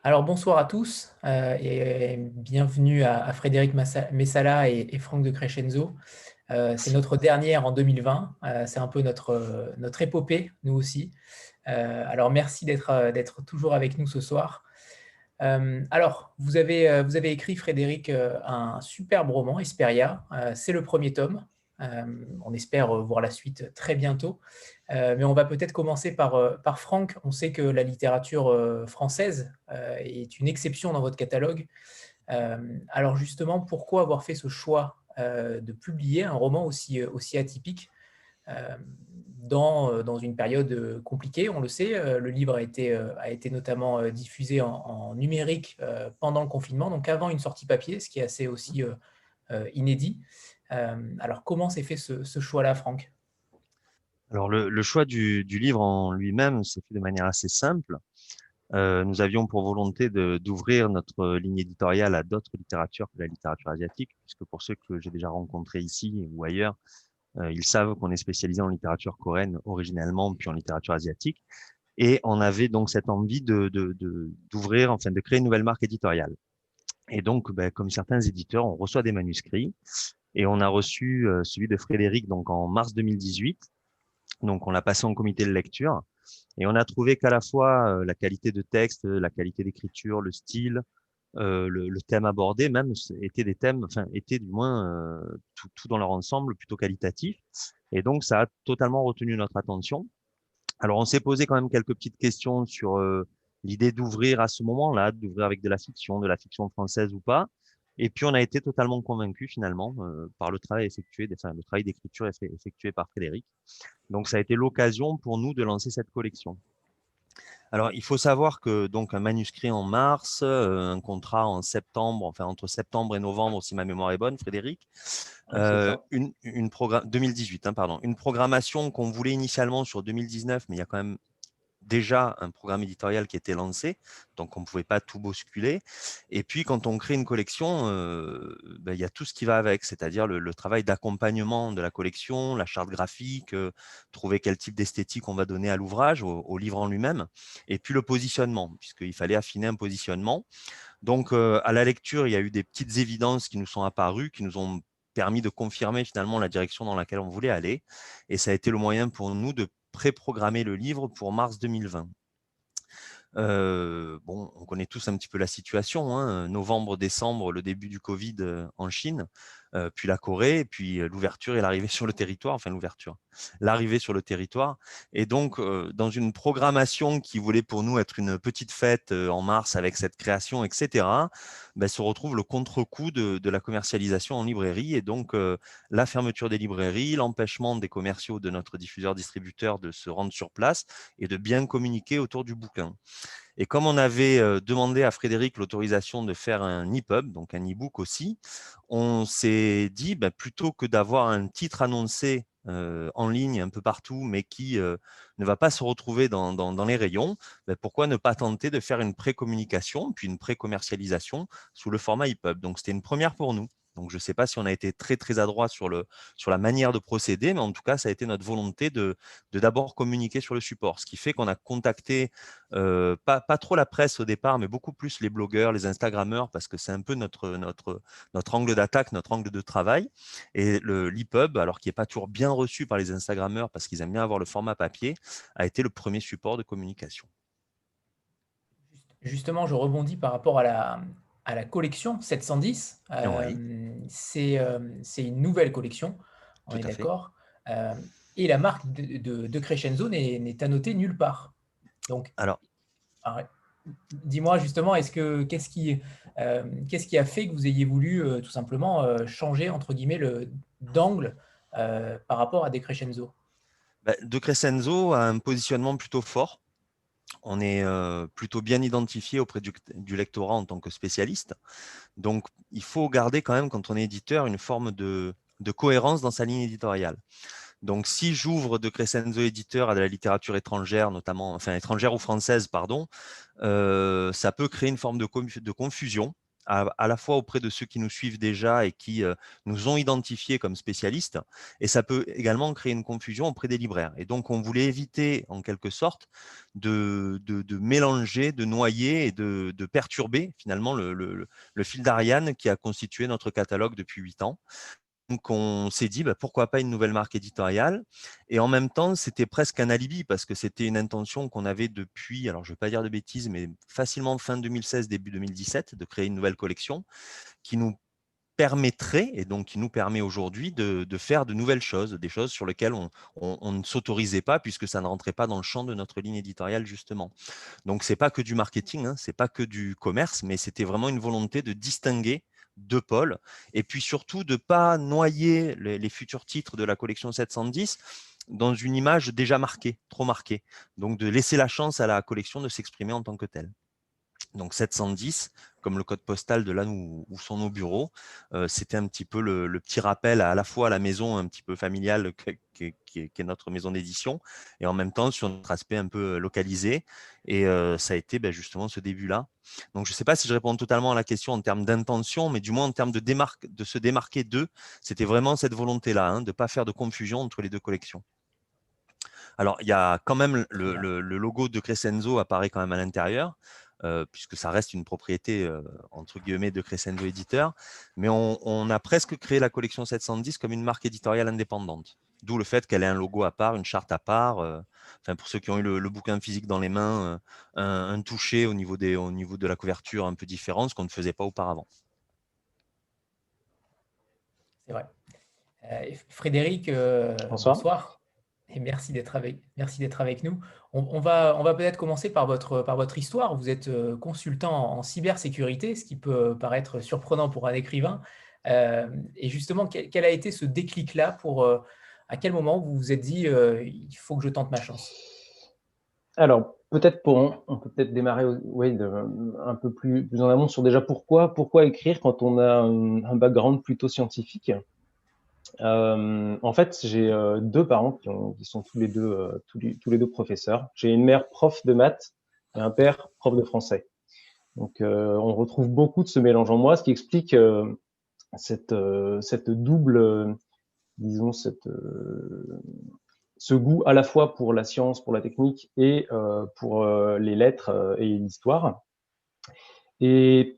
Alors bonsoir à tous et bienvenue à Frédéric Messala et Franck de Crescenzo. C'est notre dernière en 2020. C'est un peu notre épopée, nous aussi. Alors merci d'être toujours avec nous ce soir. Alors, vous avez écrit, Frédéric, un superbe roman, Hesperia. C'est le premier tome. On espère voir la suite très bientôt. Mais on va peut-être commencer par Franck. On sait que la littérature française est une exception dans votre catalogue. Alors justement, pourquoi avoir fait ce choix de publier un roman aussi atypique euh, dans une période compliquée? On le sait, le livre a été notamment diffusé en numérique pendant le confinement, donc avant une sortie papier, ce qui est assez aussi inédit. Alors comment s'est fait ce choix-là, Franck? Alors, le choix du livre en lui-même s'est fait de manière assez simple. Nous avions pour volonté d'ouvrir notre ligne éditoriale à d'autres littératures que la littérature asiatique, puisque pour ceux que j'ai déjà rencontrés ici ou ailleurs, ils savent qu'on est spécialisé en littérature coréenne originellement, puis en littérature asiatique. Et on avait donc cette envie d'ouvrir, enfin de créer une nouvelle marque éditoriale. Et donc, ben, comme certains éditeurs, on reçoit des manuscrits. Et on a reçu celui de Frédéric donc en mars 2018. Donc, on l'a passé en comité de lecture. Et on a trouvé qu'à la fois la qualité de texte, la qualité d'écriture, le style, le thème abordé même étaient des thèmes, enfin étaient du moins tout dans leur ensemble plutôt qualitatif. Et donc ça a totalement retenu notre attention. Alors on s'est posé quand même quelques petites questions sur l'idée d'ouvrir à ce moment-là, d'ouvrir avec de la fiction française ou pas. Et puis on a été totalement convaincus finalement par le travail effectué, enfin le travail d'écriture effectué par Frédéric. Donc ça a été l'occasion pour nous de lancer cette collection. Alors, il faut savoir que donc un manuscrit en mars, un contrat en septembre, enfin entre septembre et novembre, si ma mémoire est bonne, Frédéric, Oui, c'est ça. 2018, hein, pardon, une programmation qu'on voulait initialement sur 2019, mais il y a quand même déjà un programme éditorial qui était lancé, donc on ne pouvait pas tout bousculer. Et puis, quand on crée une collection, ben, il y a tout ce qui va avec, c'est-à-dire le travail d'accompagnement de la collection, la charte graphique, trouver quel type d'esthétique on va donner à l'ouvrage, au livre en lui-même, et puis le positionnement, puisqu'il fallait affiner un positionnement. Donc, à la lecture, il y a eu des petites évidences qui nous sont apparues, qui nous ont permis de confirmer finalement la direction dans laquelle on voulait aller. Et ça a été le moyen pour nous de préprogrammer le livre pour mars 2020. Bon, on connaît tous un petit peu la situation, hein, novembre, décembre, le début du Covid en Chine, puis la Corée, et puis l'ouverture et l'arrivée sur le territoire, enfin l'ouverture, l'arrivée sur le territoire. Et donc, dans une programmation qui voulait pour nous être une petite fête en mars avec cette création, etc., ben, se retrouve le contre-coup de la commercialisation en librairie et donc la fermeture des librairies, l'empêchement des commerciaux de notre diffuseur-distributeur de se rendre sur place et de bien communiquer autour du bouquin. Et comme on avait demandé à Frédéric l'autorisation de faire un EPUB, donc un e-book aussi, on s'est dit, bah, plutôt que d'avoir un titre annoncé en ligne un peu partout, mais qui ne va pas se retrouver dans les rayons, bah, pourquoi ne pas tenter de faire une pré-communication, puis une pré-commercialisation sous le format EPUB. Donc, c'était une première pour nous. Donc, je ne sais pas si on a été très, très adroit sur la manière de procéder, mais en tout cas, ça a été notre volonté de d'abord communiquer sur le support, ce qui fait qu'on a contacté pas trop la presse au départ, mais beaucoup plus les blogueurs, les Instagrammeurs, parce que c'est un peu notre angle d'attaque, notre angle de travail. Et l'EPUB, alors qui n'est pas toujours bien reçu par les Instagrammeurs, parce qu'ils aiment bien avoir le format papier, a été le premier support de communication. Justement, je rebondis par rapport à la collection 710. Oui, C'est une nouvelle collection, on tout est à fait. d'accord. Euh, et la marque de Crescenzo n'est annotée nulle part. Donc, Alors, ah, dis-moi justement, qu'est-ce qui a fait que vous ayez voulu tout simplement changer, entre guillemets, d'angle par rapport à De Crescenzo? bah, De Crescenzo a un positionnement plutôt fort. On est plutôt bien identifié auprès du lectorat en tant que spécialiste. Donc, il faut garder quand même, quand on est éditeur, une forme de cohérence dans sa ligne éditoriale. Donc, si j'ouvre de Crescenzo éditeur à de la littérature étrangère, notamment, enfin étrangère ou française, pardon, ça peut créer une forme de confusion à la fois auprès de ceux qui nous suivent déjà et qui nous ont identifiés comme spécialistes, et ça peut également créer une confusion auprès des libraires. Et donc, on voulait éviter, en quelque sorte, de mélanger, de noyer et de perturber finalement le fil d'Ariane qui a constitué notre catalogue depuis 8 ans. Donc, on s'est dit, pourquoi pas une nouvelle marque éditoriale? Et en même temps, c'était presque un alibi parce que c'était une intention qu'on avait depuis, alors je ne vais pas dire de bêtises, mais facilement fin 2016, début 2017, de créer une nouvelle collection qui nous permettrait, et donc qui nous permet aujourd'hui de faire de nouvelles choses, des choses sur lesquelles on ne s'autorisait pas puisque ça ne rentrait pas dans le champ de notre ligne éditoriale, justement. Donc, ce n'est pas que du marketing, hein, ce n'est pas que du commerce, mais c'était vraiment une volonté de distinguer deux pôles et puis surtout de ne pas noyer les futurs titres de la collection 710 dans une image déjà marquée, trop marquée. Donc, de laisser la chance à la collection de s'exprimer en tant que telle. Donc 710, comme le code postal de là où sont nos bureaux, c'était un petit peu le petit rappel à la fois à la maison un petit peu familiale qui est notre maison d'édition, et en même temps sur notre aspect un peu localisé. Et ça a été justement ce début-là. Donc je ne sais pas si je réponds totalement à la question en termes d'intention, mais du moins en termes de se démarquer d'eux, c'était vraiment cette volonté-là, hein, de ne pas faire de confusion entre les deux collections. Alors, il y a quand même le logo de Crescenzo apparaît quand même à l'intérieur, puisque ça reste une propriété, entre guillemets, de Crescenzo éditeur. Mais on a presque créé la collection 710 comme une marque éditoriale indépendante. D'où le fait qu'elle ait un logo à part, une charte à part. Enfin, pour ceux qui ont eu le bouquin physique dans les mains, un toucher au niveau de la couverture un peu différent, ce qu'on ne faisait pas auparavant. C'est vrai. Frédéric, Bonsoir. bonsoir et merci d'être avec nous. On va peut-être commencer par votre histoire. Vous êtes consultant en cybersécurité, ce qui peut paraître surprenant pour un écrivain. Et justement, quel a été ce déclic-là à quel moment vous vous êtes dit il faut que je tente ma chance? Alors, peut-être on peut peut-être démarrer un peu plus en amont sur déjà pourquoi écrire quand on a un background plutôt scientifique. En fait, j'ai deux parents qui sont tous les deux professeurs. J'ai une mère prof de maths et un père prof de français. Donc, on retrouve beaucoup de ce mélange en moi, ce qui explique cette double, disons, ce goût à la fois pour la science, pour la technique et pour les lettres et l'histoire. Et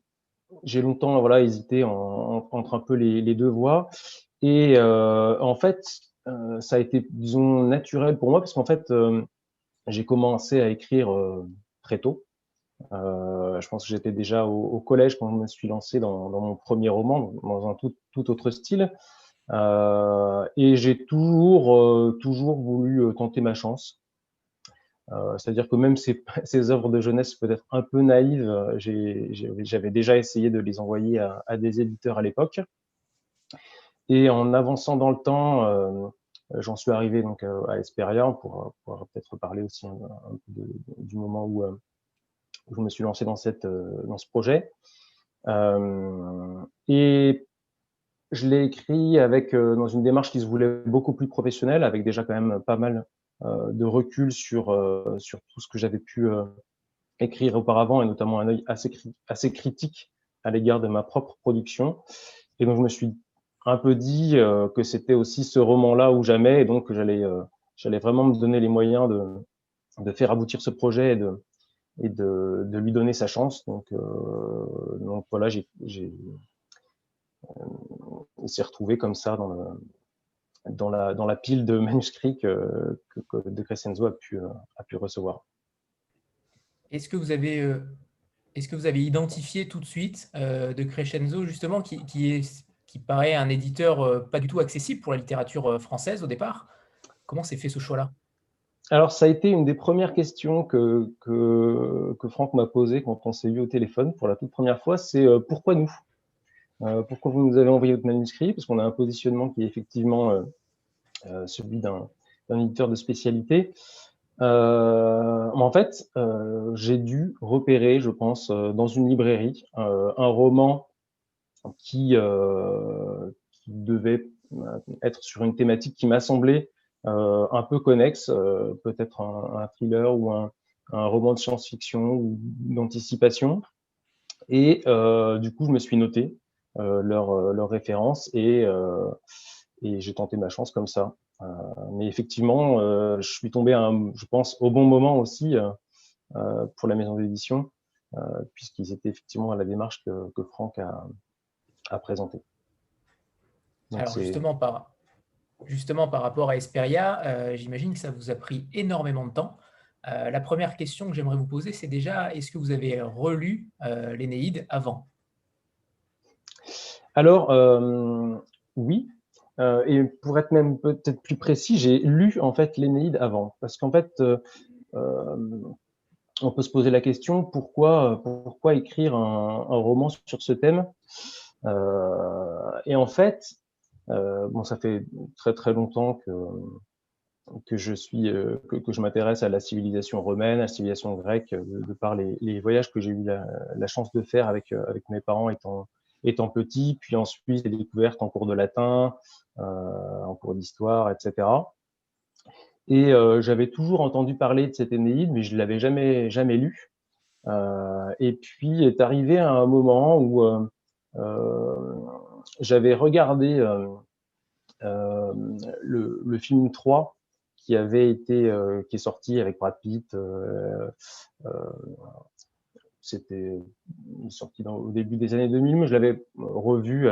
j'ai longtemps hésité entre un peu les deux voies. Et en fait, ça a été, disons, naturel pour moi parce qu'en fait, j'ai commencé à écrire très tôt. Je pense que j'étais déjà au collège quand je me suis lancé dans mon premier roman, dans un tout autre style. Et j'ai toujours voulu tenter ma chance. C'est-à-dire que même ces œuvres de jeunesse peut-être un peu naïves, j'avais déjà essayé de les envoyer à des éditeurs à l'époque. Et en avançant dans le temps, j'en suis arrivé donc à Esperia. On pourra peut-être parler aussi un peu du moment où je me suis lancé dans ce projet. Et je l'ai écrit dans une démarche qui se voulait beaucoup plus professionnelle, avec déjà quand même pas mal de recul sur tout ce que j'avais pu écrire auparavant, et notamment un œil assez critique à l'égard de ma propre production. Et donc je me suis un peu dit que c'était aussi ce roman-là ou jamais, et donc que j'allais vraiment me donner les moyens de faire aboutir ce projet et de lui donner sa chance. Donc voilà, il s'est retrouvé comme ça dans la pile de manuscrits que De Crescenzo a pu recevoir. Est-ce que vous avez identifié tout de suite De Crescenzo, justement, qui paraît un éditeur pas du tout accessible pour la littérature française au départ? Comment s'est fait ce choix-là? Alors, ça a été une des premières questions que Franck m'a posées quand on s'est eu au téléphone pour la toute première fois, c'est pourquoi nous? Pourquoi vous nous avez envoyé votre manuscrit? Parce qu'on a un positionnement qui est effectivement celui d'un éditeur de spécialité. En fait, j'ai dû repérer, je pense, dans une librairie, un roman qui devait être sur une thématique qui m'a semblé un peu connexe, peut-être un thriller ou un roman de science-fiction ou d'anticipation. Et du coup, je me suis noté leurs références et j'ai tenté ma chance comme ça. Mais effectivement, je suis tombé, je pense, au bon moment aussi pour la maison d'édition, puisqu'ils étaient effectivement à la démarche que Franck a présentée. Donc Alors justement, par rapport à Hesperia, j'imagine que ça vous a pris énormément de temps. La première question que j'aimerais vous poser, c'est déjà, est-ce que vous avez relu l'Énéide avant? Alors, oui. Et pour être même peut-être plus précis, j'ai lu en fait l'Énéide avant, parce qu'en fait, on peut se poser la question pourquoi écrire un roman sur ce thème. Et en fait, bon, ça fait très très longtemps que je m'intéresse à la civilisation romaine, à la civilisation grecque, de par les voyages que j'ai eu la chance de faire avec mes parents étant petit, puis ensuite les découvertes en cours de latin, en cours d'histoire, etc. Et j'avais toujours entendu parler de cette Énéide, mais je l'avais jamais lu. Et puis est arrivé un moment où j'avais regardé le film 3 qui est sorti avec Brad Pitt. C'était sorti au début des années 2000, mais je l'avais revu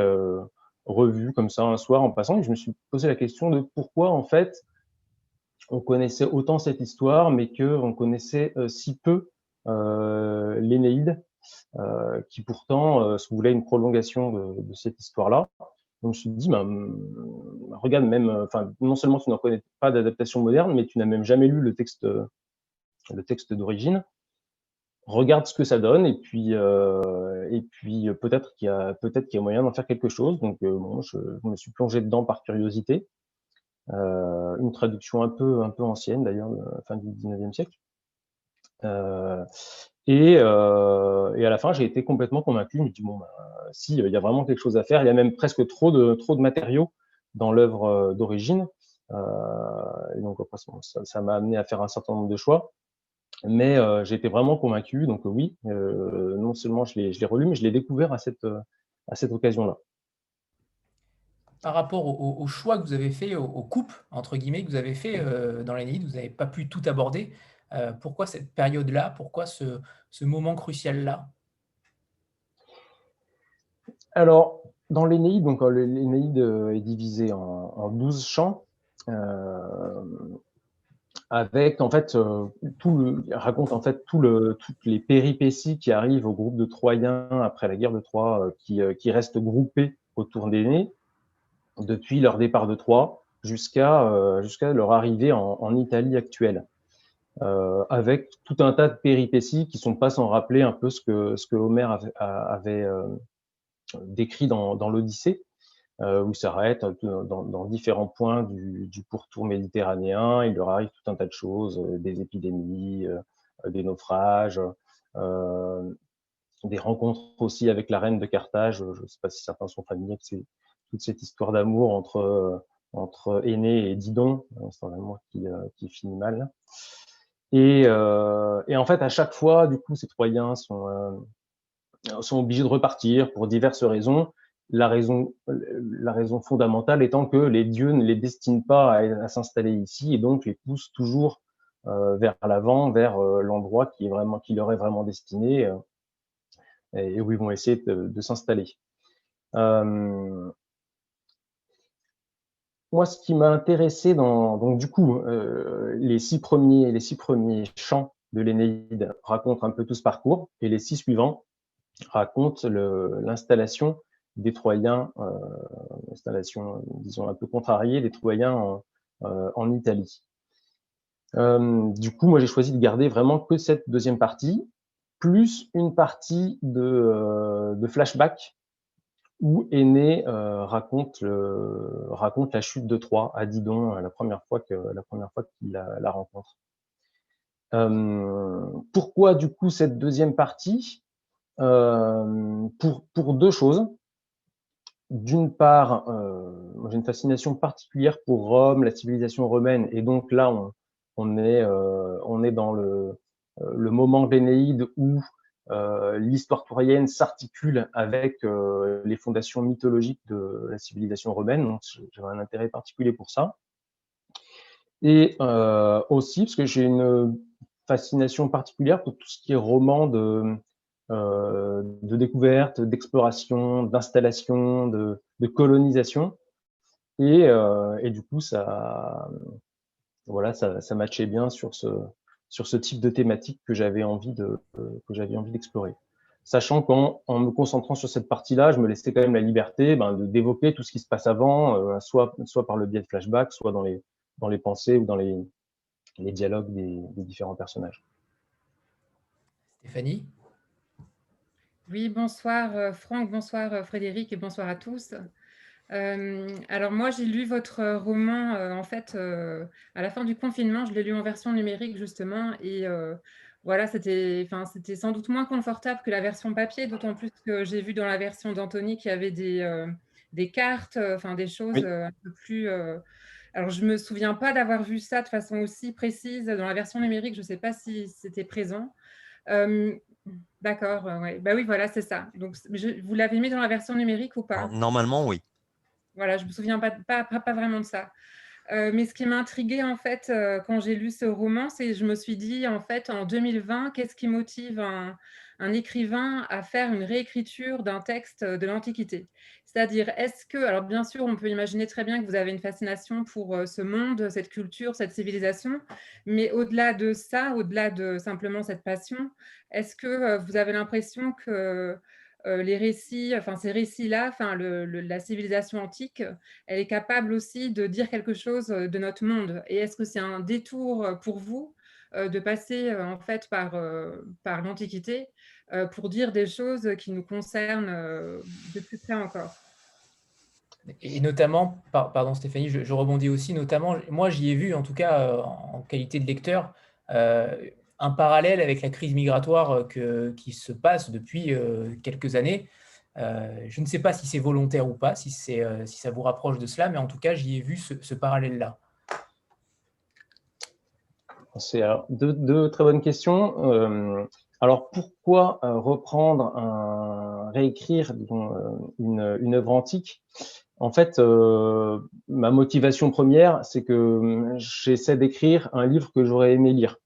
comme ça un soir en passant, et je me suis posé la question de pourquoi en fait on connaissait autant cette histoire, mais qu'on connaissait si peu l'Énéide, qui pourtant se voulait une prolongation de cette histoire-là. Donc je me suis dit, regarde même, enfin non seulement tu n'en connais pas d'adaptation moderne, mais tu n'as même jamais lu le texte d'origine. Regarde ce que ça donne, et puis peut-être qu'il y a moyen d'en faire quelque chose. Donc bon, je me suis plongé dedans par curiosité. Une traduction un peu ancienne d'ailleurs, fin du 19e siècle. Et à la fin, j'ai été complètement convaincu. Je me dis bon, si, il y a vraiment quelque chose à faire. Il y a même presque trop de matériaux dans l'œuvre d'origine. Et donc après, ça m'a amené à faire un certain nombre de choix. Mais j'ai été vraiment convaincu. Donc oui, non seulement je l'ai relu, mais je l'ai découvert à cette occasion-là. Par rapport au choix que vous avez fait, aux coupes, entre guillemets, que vous avez fait dans l'Énéide, vous n'avez pas pu tout aborder. Pourquoi cette période-là? Pourquoi ce moment crucial-là? Alors, dans l'Énéide, donc l'Énéide est divisée en 12 chants, avec en fait raconte en fait toutes les péripéties qui arrivent au groupe de Troyens après la guerre de Troie, qui restent groupés autour d'Énée depuis leur départ de Troie jusqu'à leur arrivée en Italie actuelle. Avec tout un tas de péripéties qui sont pas sans rappeler un peu ce que Homère avait décrit dans l'Odyssée, où il s'arrête dans différents points du pourtour méditerranéen. Il leur arrive tout un tas de choses, des épidémies, des naufrages, des rencontres aussi avec la reine de Carthage. Je ne sais pas si certains sont familiers avec toute cette histoire d'amour entre Énée et Didon, c'est un amour qui finit mal. Et en fait, à chaque fois, du coup, ces Troyens sont obligés de repartir pour diverses raisons. La raison fondamentale étant que les dieux ne les destinent pas à s'installer ici, et donc les poussent toujours vers l'avant, vers l'endroit qui leur est vraiment destiné, et où ils vont essayer de s'installer. Moi, ce qui m'a intéressé donc du coup, les six premiers chants de l'Énéide racontent un peu tout ce parcours, et les 6 suivants racontent l'installation des Troyens, installation, disons, un peu contrariée des Troyens en Italie. Du coup, moi, j'ai choisi de garder vraiment que cette deuxième partie, plus une partie de flashback où Énée raconte la chute de Troie à Didon la première fois qu'il la rencontre. Pourquoi du coup cette deuxième partie? Pour 2 choses. D'une part, j'ai une fascination particulière pour Rome, la civilisation romaine, et donc là on est dans le moment de l'Énéide où l'histoire troyenne s'articule avec les fondations mythologiques de la civilisation romaine. Donc, j'avais un intérêt particulier pour ça. Et aussi, parce que j'ai une fascination particulière pour tout ce qui est roman de découverte, d'exploration, d'installation, de colonisation. Et du coup, voilà, ça matchait bien sur ce type de thématique que j'avais envie d'explorer. Sachant qu'en me concentrant sur cette partie-là, je me laissais quand même la liberté d'évoquer tout ce qui se passe avant, soit par le biais de flashbacks, soit dans les pensées ou dans les dialogues des différents personnages. Stéphanie? Oui, bonsoir Franck, bonsoir Frédéric et bonsoir à tous. Alors moi, j'ai lu votre roman, en fait, à la fin du confinement. Je l'ai lu en version numérique, justement. Et voilà, c'était sans doute moins confortable que la version papier, d'autant plus que j'ai vu dans la version d'Anthony qu'il y avait des cartes, des choses Oui. un peu plus... Alors, je ne me souviens pas d'avoir vu ça de façon aussi précise dans la version numérique. Je ne sais pas si c'était présent. D'accord, ouais. Bah oui, voilà, c'est ça. Donc, vous l'avez mis dans la version numérique ou pas? Normalement, oui. Voilà, je ne me souviens pas vraiment de ça. Mais ce qui m'a intriguée, en fait, quand j'ai lu ce roman, c'est je me suis dit, en fait, en 2020, qu'est-ce qui motive un écrivain à faire une réécriture d'un texte de l'Antiquité? C'est-à-dire, alors bien sûr, on peut imaginer très bien que vous avez une fascination pour ce monde, cette culture, cette civilisation, mais au-delà de ça, au-delà de simplement cette passion, est-ce que vous avez l'impression que les récits, ces récits-là, la civilisation antique, elle est capable aussi de dire quelque chose de notre monde? Et est-ce que c'est un détour pour vous de passer en fait par l'Antiquité pour dire des choses qui nous concernent de plus près encore? Et notamment, pardon Stéphanie, je rebondis aussi, notamment, moi j'y ai vu, en tout cas en qualité de lecteur, un parallèle avec la crise migratoire qui se passe depuis quelques années. Je ne sais pas si c'est volontaire ou pas, si ça vous rapproche de cela, mais en tout cas, j'y ai vu ce parallèle-là. C'est deux très bonnes questions. Alors, pourquoi réécrire une œuvre antique? En fait, ma motivation première, c'est que j'essaie d'écrire un livre que j'aurais aimé lire.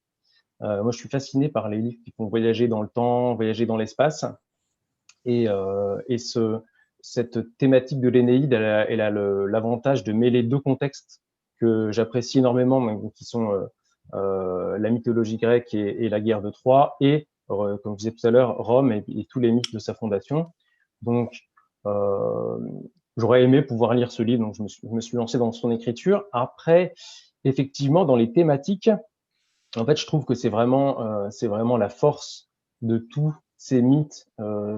Moi, je suis fasciné par les livres qui font voyager dans le temps, voyager dans l'espace. Et cette thématique de l'Énéide, elle a l'avantage de mêler deux contextes que j'apprécie énormément, qui sont la mythologie grecque et la guerre de Troie, et, comme je disais tout à l'heure, Rome et tous les mythes de sa fondation. Donc, j'aurais aimé pouvoir lire ce livre, donc je me suis lancé dans son écriture. Après, effectivement, dans les thématiques, en fait, je trouve que c'est vraiment la force de tous ces mythes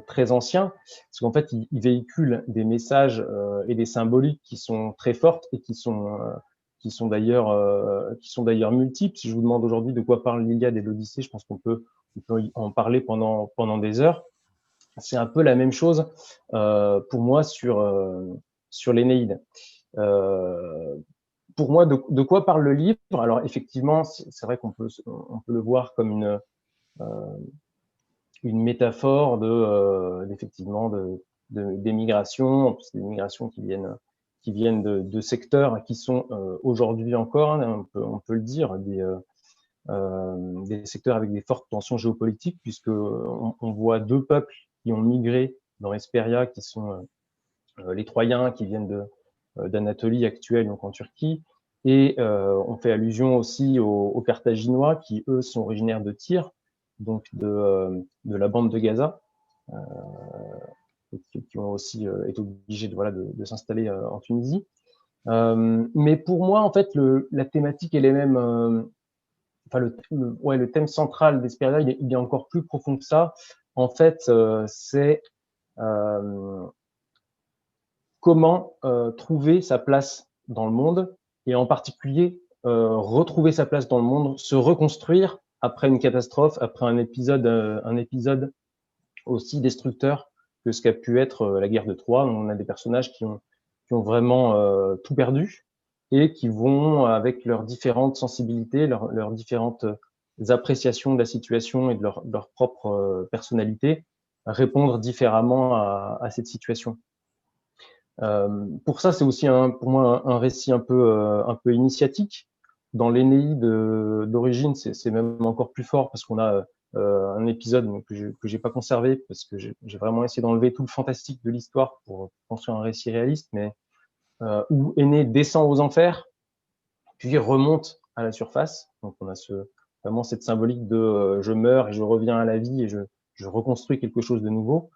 très anciens, parce qu'en fait, ils véhiculent des messages et des symboliques qui sont très fortes et qui sont d'ailleurs multiples. Si je vous demande aujourd'hui de quoi parle l'Iliade et l'Odyssée, je pense qu'on peut en parler pendant des heures. C'est un peu la même chose pour moi sur l'Énéide. Pour moi, de quoi parle le livre? Alors effectivement, c'est vrai qu'on peut le voir comme une métaphore effectivement des migrations, des migrations qui viennent de secteurs qui sont aujourd'hui encore, hein, on peut le dire, des secteurs avec des fortes tensions géopolitiques, puisque on voit deux peuples qui ont migré dans Hesperia, qui sont les Troyens qui viennent d'Anatolie actuelle, donc en Turquie, et on fait allusion aussi aux Carthaginois qui, eux, sont originaires de Tyr, donc de la bande de Gaza, qui ont aussi été obligés de s'installer en Tunisie. Mais pour moi, en fait, la thématique, elle est même... le thème central d'Hesperia, il est encore plus profond que ça. En fait, c'est comment trouver sa place dans le monde, et en particulier retrouver sa place dans le monde, se reconstruire après une catastrophe, après un épisode aussi destructeur que ce qu'a pu être la guerre de Troie. On a des personnages qui ont vraiment tout perdu et qui vont, avec leurs différentes sensibilités, leurs différentes appréciations de la situation et de leur propre personnalité, répondre différemment à cette situation. Pour ça, c'est aussi pour moi un récit un peu initiatique. Dans l'Énéide d'origine, c'est même encore plus fort parce qu'on a un épisode que j'ai pas conservé parce que j'ai vraiment essayé d'enlever tout le fantastique de l'histoire pour construire un récit réaliste, mais où Énée descend aux enfers, puis remonte à la surface. Donc on a vraiment cette symbolique de je meurs et je reviens à la vie et je reconstruis quelque chose de nouveau.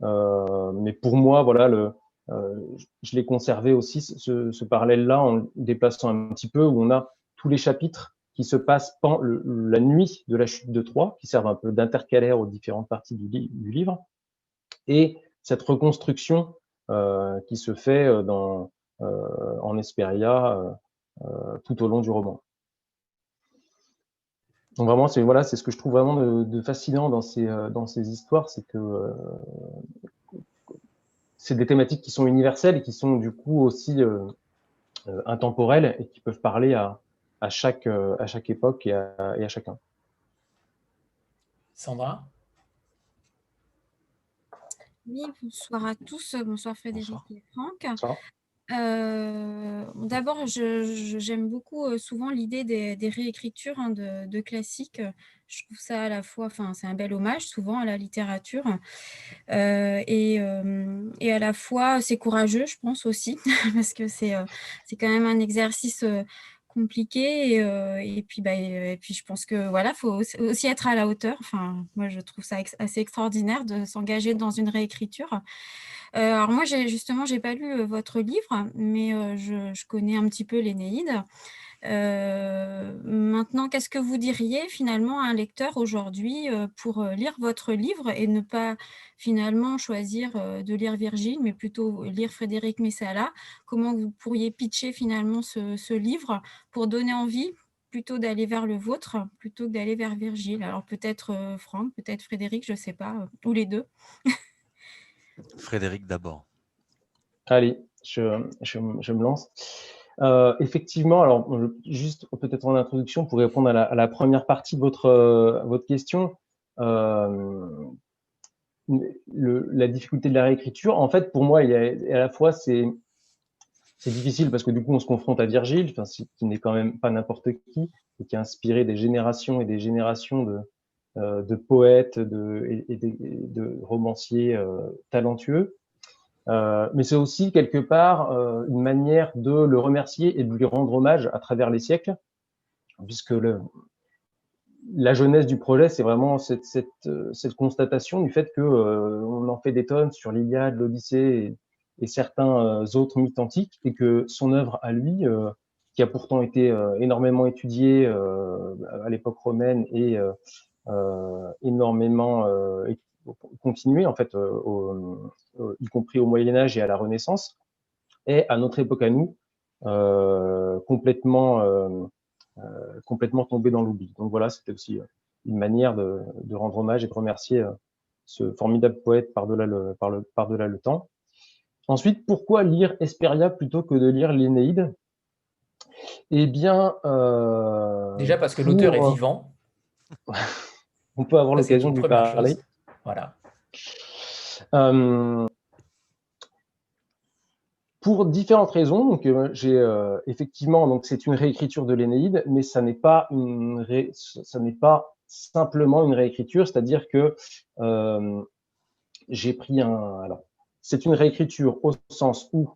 Mais pour moi, voilà, je l'ai conservé aussi ce parallèle-là en le déplaçant un petit peu, où on a tous les chapitres qui se passent la nuit de la chute de Troie, qui servent un peu d'intercalaire aux différentes parties du livre, et cette reconstruction qui se fait en Hesperia tout au long du roman. Donc vraiment, c'est ce que je trouve vraiment de fascinant dans ces histoires, c'est que c'est des thématiques qui sont universelles et qui sont du coup aussi intemporelles et qui peuvent parler à chaque époque et à chacun. Sandra? Oui, bonsoir à tous. Bonsoir Frédéric et Franck. Bonsoir. D'abord, j'aime beaucoup souvent l'idée des réécritures de classiques. Je trouve ça à la fois, c'est un bel hommage souvent à la littérature et à la fois c'est courageux, je pense aussi, parce que c'est quand même un exercice compliqué et puis je pense que voilà, faut aussi être à la hauteur. Enfin, moi je trouve ça assez extraordinaire de s'engager dans une réécriture. Alors moi j'ai pas lu votre livre, mais je connais un petit peu l'Énéide. Maintenant, qu'est-ce que vous diriez finalement à un lecteur aujourd'hui pour lire votre livre et ne pas finalement choisir de lire Virgile, mais plutôt lire Frédéric Messala? Comment vous pourriez pitcher finalement ce livre pour donner envie plutôt d'aller vers le vôtre, plutôt que d'aller vers Virgile? Alors peut-être Franck, peut-être Frédéric, je ne sais pas, ou les deux. Frédéric d'abord. Allez, je me lance. Effectivement, alors juste peut-être en introduction pour répondre à la première partie de votre question, la difficulté de la réécriture, en fait, pour moi, il y a à la fois c'est difficile parce que du coup, on se confronte à Virgile, qui n'est quand même pas n'importe qui, et qui a inspiré des générations et des générations de poètes et de romanciers talentueux. Mais c'est aussi quelque part une manière de le remercier et de lui rendre hommage à travers les siècles, puisque la jeunesse du projet, c'est vraiment cette constatation du fait que on en fait des tonnes sur l'Iliade, l'Odyssée et certains autres mythes antiques, et que son œuvre à lui, qui a pourtant été énormément étudiée à l'époque romaine et énormément continuée en fait, y compris au Moyen Âge et à la Renaissance, est à notre époque à nous complètement tombé dans l'oubli. Donc voilà, c'était aussi une manière de rendre hommage et de remercier ce formidable poète par-delà le temps. Ensuite, pourquoi lire Hesperia plutôt que de lire l'Énéide? Eh bien, déjà parce que l'auteur est vivant. On peut avoir l'occasion de lui parler. Chose. Voilà. Pour différentes raisons, donc j'ai effectivement, donc c'est une réécriture de l'Énéide, mais ça n'est pas simplement une réécriture, c'est-à-dire que j'ai pris alors c'est une réécriture au sens où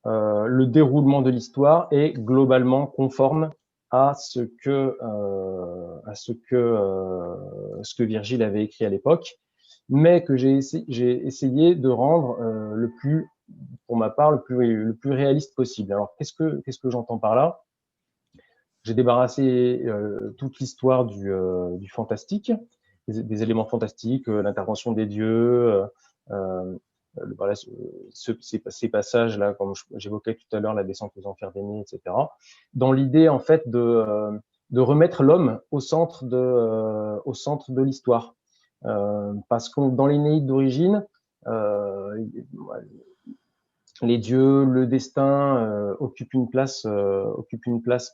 le déroulement de l'histoire est globalement conforme à ce que Virgile avait écrit à l'époque, mais que j'ai essayé de rendre pour ma part, le plus réaliste possible. Alors, qu'est-ce que j'entends par là? J'ai débarrassé toute l'histoire du fantastique, des éléments fantastiques, l'intervention des dieux, voilà, ces passages-là, comme j'évoquais tout à l'heure, la descente aux enfers d'Énée, etc. Dans l'idée, en fait, de remettre l'homme au centre de l'histoire. Parce que dans l'Énéide d'origine, les dieux, le destin occupent une place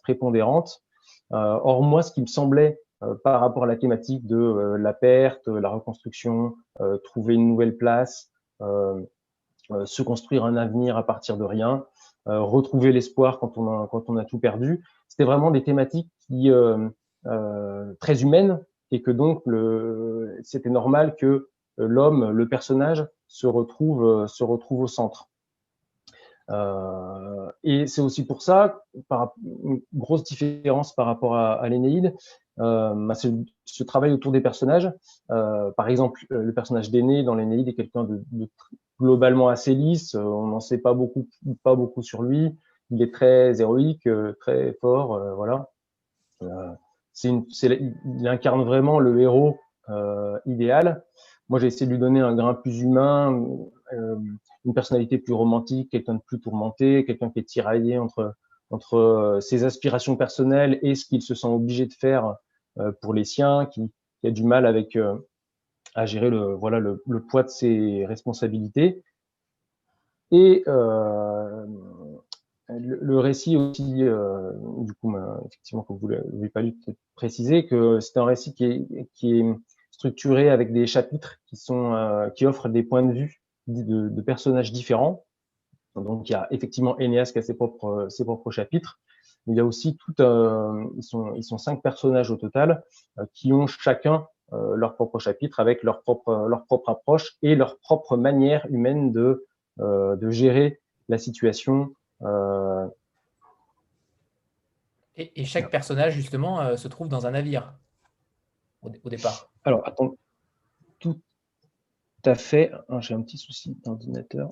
prépondérante. Or, moi, ce qui me semblait par rapport à la thématique de la perte, la reconstruction, trouver une nouvelle place, se construire un avenir à partir de rien, retrouver l'espoir quand on a tout perdu. C'était vraiment des thématiques qui très humaines, et que donc c'était normal que l'homme, le personnage, se retrouve au centre. Et c'est aussi pour ça, une grosse différence par rapport à l'Énéide, c'est ce travail autour des personnages. Par exemple, le personnage d'Énée dans l'Énéide est quelqu'un de globalement assez lisse, on n'en sait pas beaucoup sur lui, il est très héroïque, très fort, voilà. Il incarne vraiment le héros idéal. Moi, j'ai essayé de lui donner un grain plus humain, une personnalité plus romantique, quelqu'un de plus tourmenté, quelqu'un qui est tiraillé entre ses aspirations personnelles et ce qu'il se sent obligé de faire pour les siens, qui a du mal à gérer le poids de ses responsabilités. Et le récit aussi, du coup, effectivement, que vous n'avez pas lu, peut-être préciser que c'est un récit qui est structuré avec des chapitres qui offrent des points de vue de personnages différents. Donc, il y a effectivement Énéas qui a ses propres chapitres, mais il y a aussi ils sont 5 personnages au total qui ont chacun leur propre chapitre avec leur propre approche et leur propre manière humaine de gérer la situation. Et chaque personnage, justement, se trouve dans un navire au départ. Alors, attends, tout à fait. J'ai un petit souci d'ordinateur.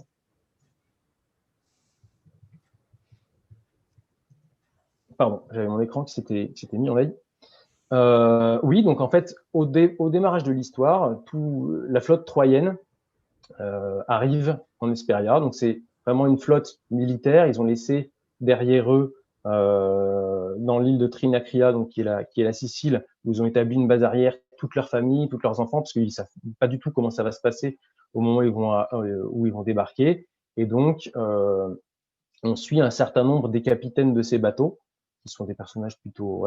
Pardon, j'avais mon écran qui s'était mis en veille. Oui, donc en fait, au démarrage de l'histoire, la flotte troyenne arrive en Hesperia. Donc c'est vraiment une flotte militaire. Ils ont laissé derrière eux, dans l'île de Trinacria, donc qui est la Sicile, où ils ont établi une base arrière, toute leur famille, tous leurs enfants, parce qu'ils savent pas du tout comment ça va se passer au moment où ils vont débarquer. Et donc, on suit un certain nombre des capitaines de ces bateaux, qui sont des personnages plutôt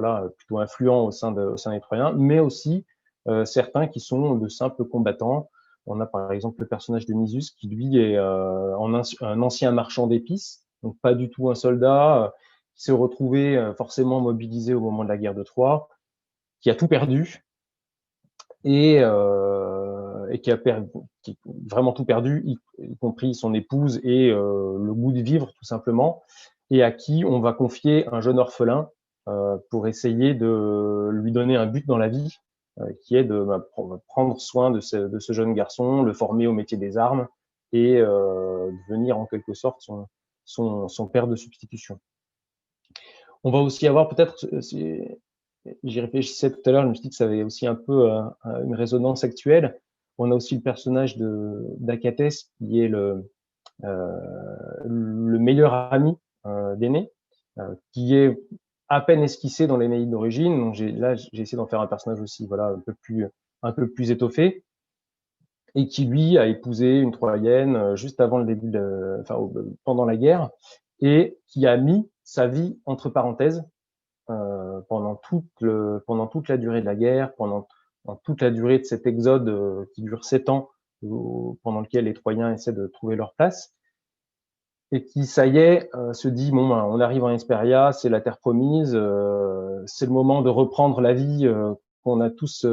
influents au sein des Troyens, mais aussi certains qui sont de simples combattants. On a par exemple le personnage de Nisus, qui lui est un ancien marchand d'épices, donc pas du tout un soldat, qui s'est retrouvé forcément mobilisé au moment de la guerre de Troie, qui a tout perdu, et qui a vraiment tout perdu, y compris son épouse et le goût de vivre, tout simplement, et à qui on va confier un jeune orphelin pour essayer de lui donner un but dans la vie, qui est de prendre soin de ce jeune garçon, le former au métier des armes et devenir en quelque sorte son père de substitution. On va aussi avoir peut-être, j'y réfléchissais tout à l'heure, je me suis dit que ça avait aussi un peu une résonance actuelle. On a aussi le personnage d'Achates, qui est le meilleur ami d'Énée, qui est à peine esquissé dans l'Énéide d'origine. Donc j'ai essayé d'en faire un personnage aussi, voilà, un peu plus étoffé, et qui lui a épousé une Troyenne juste avant le début pendant la guerre, et qui a mis sa vie entre parenthèses pendant toute la durée de la guerre, pendant toute la durée de cet exode qui dure 7 ans, pendant lequel les Troyens essaient de trouver leur place, et qui, ça y est, se dit, bon, on arrive en Hesperia, c'est la terre promise, c'est le moment de reprendre la vie qu'on a tous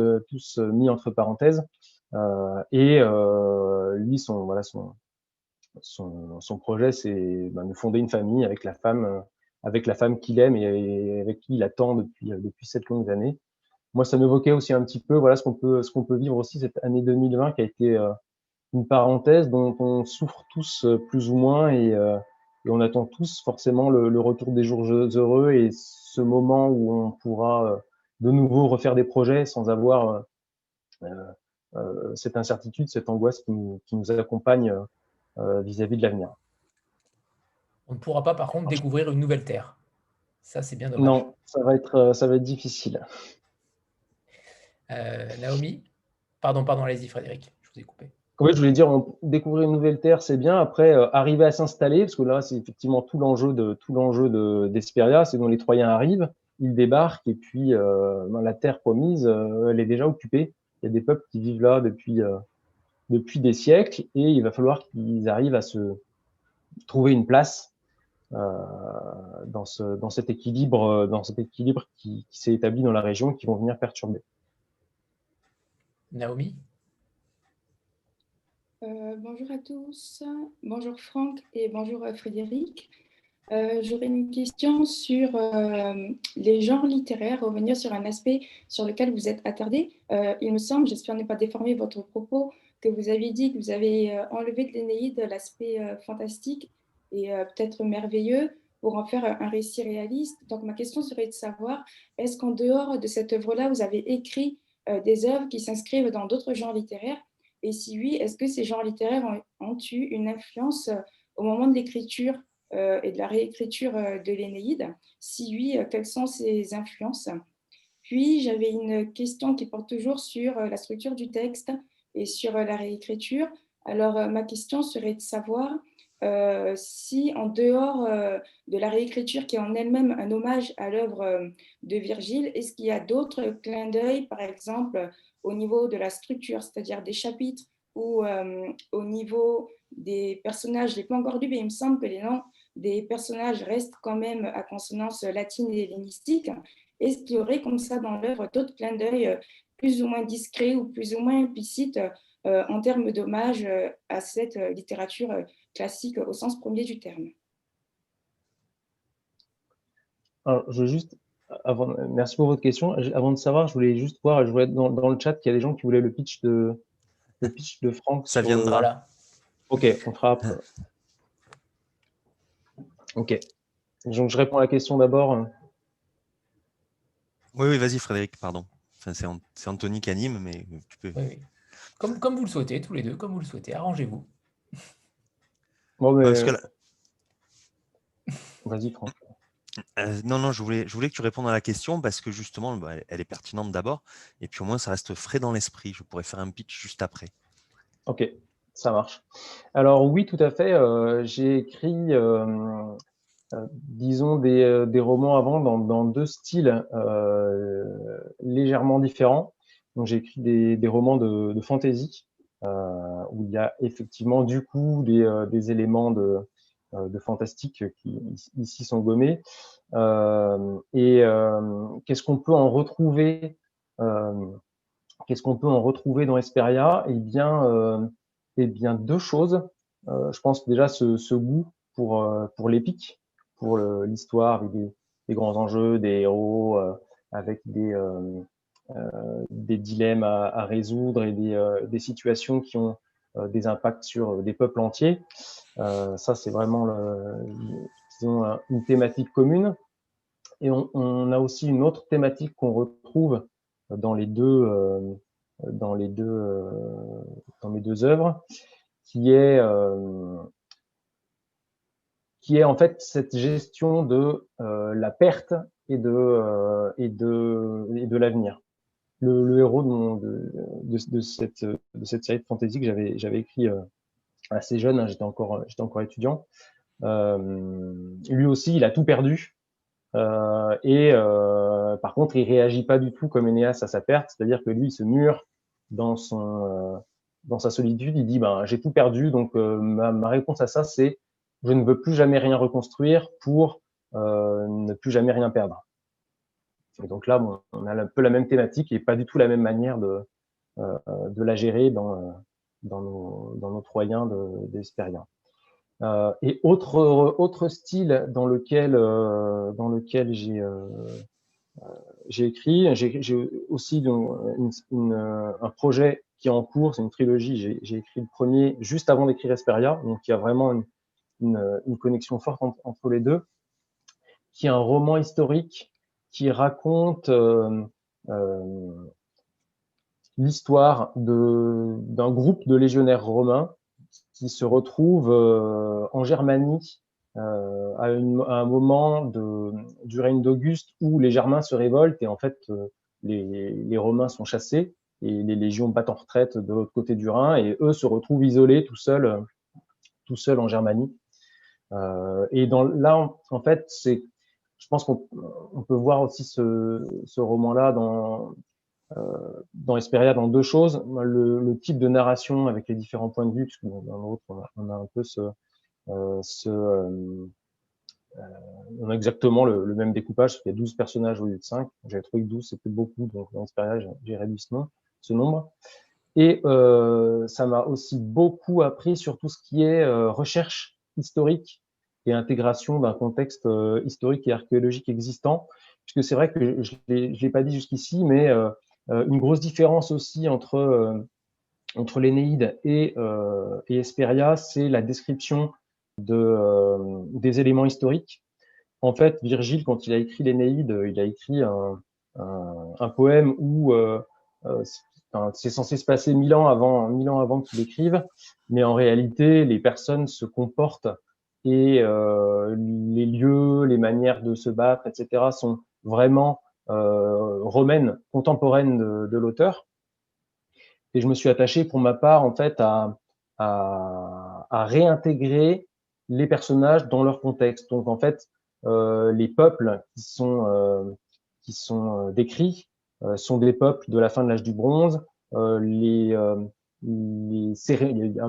mis entre parenthèses, et lui, son projet, c'est de fonder une famille avec la femme qu'il aime et avec qui il attend depuis 7 longues années. Moi, ça m'évoquait aussi un petit peu, voilà, ce qu'on peut vivre aussi cette année 2020, qui a été une parenthèse dont on souffre tous plus ou moins, et on attend tous forcément le retour des jours heureux et ce moment où on pourra de nouveau refaire des projets sans avoir cette incertitude, cette angoisse qui nous accompagne vis-à-vis de l'avenir. On ne pourra pas, par contre, découvrir une nouvelle terre. Ça, c'est bien dommage. Non, ça va être difficile. Naomi ? Pardon, allez-y, Frédéric, je vous ai coupé. Oui, je voulais dire, découvrir une nouvelle terre, c'est bien. Après, arriver à s'installer, parce que là, c'est effectivement tout l'enjeu d'Hesperia, c'est dont les Troyens arrivent. ils débarquent et puis la terre promise, elle est déjà occupée. Il y a des peuples qui vivent là depuis des siècles et il va falloir qu'ils arrivent à se trouver une place dans cet équilibre qui s'est établi dans la région, qui vont venir perturber. Naomi? Bonjour à tous, bonjour Franck et bonjour Frédéric. J'aurais une question sur les genres littéraires, revenir sur un aspect sur lequel vous êtes attardé. Il me semble, j'espère ne pas déformer votre propos, que vous avez dit que vous avez enlevé de l'Énéide l'aspect fantastique et peut-être merveilleux pour en faire un récit réaliste. Donc ma question serait de savoir, est-ce qu'en dehors de cette œuvre-là, vous avez écrit des œuvres qui s'inscrivent dans d'autres genres littéraires? Et si oui, est-ce que ces genres littéraires ont eu une influence au moment de l'écriture et de la réécriture de l'Énéide? Si oui, quelles sont ces influences? Puis, j'avais une question qui porte toujours sur la structure du texte et sur la réécriture. Alors, ma question serait de savoir si, en dehors de la réécriture qui est en elle-même un hommage à l'œuvre de Virgile, est-ce qu'il y a d'autres clins d'œil, par exemple, au niveau de la structure, c'est-à-dire des chapitres ou au niveau des personnages? Je ne l'ai pas encore lu, mais il me semble que les noms des personnages restent quand même à consonance latine et hellénistique. Est-ce qu'il y aurait comme ça dans l'œuvre d'autres clins d'œil plus ou moins discrets ou plus ou moins implicites en termes d'hommage à cette littérature classique au sens premier du terme? Alors, merci pour votre question. Avant de savoir, je voulais juste voir, je voulais dans le chat qu'il y a des gens qui voulaient le pitch de Franck. Ça viendra. Voilà. Ok, on fera après. Ok. Donc, je réponds à la question d'abord. Oui, vas-y Frédéric, pardon. Enfin, c'est Anthony qui anime, mais tu peux. Oui. Comme vous le souhaitez, tous les deux, comme vous le souhaitez. Arrangez-vous. Bon, mais... Parce que là... Vas-y, Franck. Non, je voulais que tu répondes à la question parce que justement, elle est pertinente d'abord, et puis au moins ça reste frais dans l'esprit. Je pourrais faire un pitch juste après. Ok, ça marche. Alors oui, tout à fait. J'ai écrit, disons, des romans avant dans deux styles légèrement différents. Donc j'ai écrit des romans de fantasy où il y a effectivement du coup des éléments de fantastique qui ici sont gommés. Qu'est-ce qu'on peut en retrouver dans Hesperia? Eh bien, deux choses. Je pense déjà ce goût pour l'épique, pour l'histoire avec des grands enjeux, des héros, avec des dilemmes à résoudre et des situations qui ont des impacts sur des peuples entiers. Ça, c'est vraiment disons, une thématique commune. Et on a aussi une autre thématique qu'on retrouve dans mes deux œuvres, qui est en fait cette gestion de la perte et de l'avenir. Le héros de cette série de fantasy que j'avais écrit assez jeune, hein, j'étais encore étudiant. Lui aussi, il a tout perdu. Par contre, il réagit pas du tout comme Énéas à sa perte, c'est-à-dire que lui, il se mure dans sa solitude. Il dit, j'ai tout perdu, donc ma réponse à ça, c'est je ne veux plus jamais rien reconstruire pour ne plus jamais rien perdre. Et donc là, on a un peu la même thématique et pas du tout la même manière de la gérer dans nos Troyens d'Hespérien. Et autre style dans lequel j'ai écrit, j'ai aussi un projet qui est en cours, c'est une trilogie. J'ai écrit le premier juste avant d'écrire Hesperia, donc il y a vraiment une connexion forte entre les deux, qui est un roman historique qui raconte l'histoire d'un groupe de légionnaires romains qui se retrouvent en Germanie à un moment du règne d'Auguste où les Germains se révoltent et en fait les Romains sont chassés et les légions battent en retraite de l'autre côté du Rhin et eux se retrouvent isolés tout seuls en Germanie. Et là, en fait, c'est je pense qu'on peut voir aussi ce roman-là dans Hesperia dans deux choses. Le type de narration avec les différents points de vue, puisque dans l'autre, on a un peu on a exactement le même découpage, parce qu'il y a 12 personnages au lieu de 5. J'avais trouvé que 12, c'était beaucoup, donc dans Hesperia, j'ai réduit ce nombre. Et ça m'a aussi beaucoup appris sur tout ce qui est recherche historique et intégration d'un contexte historique et archéologique existant. Puisque c'est vrai que je l'ai pas dit jusqu'ici, mais une grosse différence aussi entre l'Énéide et Hesperia, c'est la description des éléments historiques. En fait, Virgile, quand il a écrit l'Énéide, il a écrit un poème où c'est censé se passer 1000 ans avant qu'il écrive, mais en réalité, les personnes se comportent et les lieux, les manières de se battre, etc., sont vraiment romaines, contemporaines de l'auteur. Et je me suis attaché, pour ma part, en fait, à réintégrer les personnages dans leur contexte. Donc, en fait, les peuples qui sont décrits sont des peuples de la fin de l'âge du bronze. À un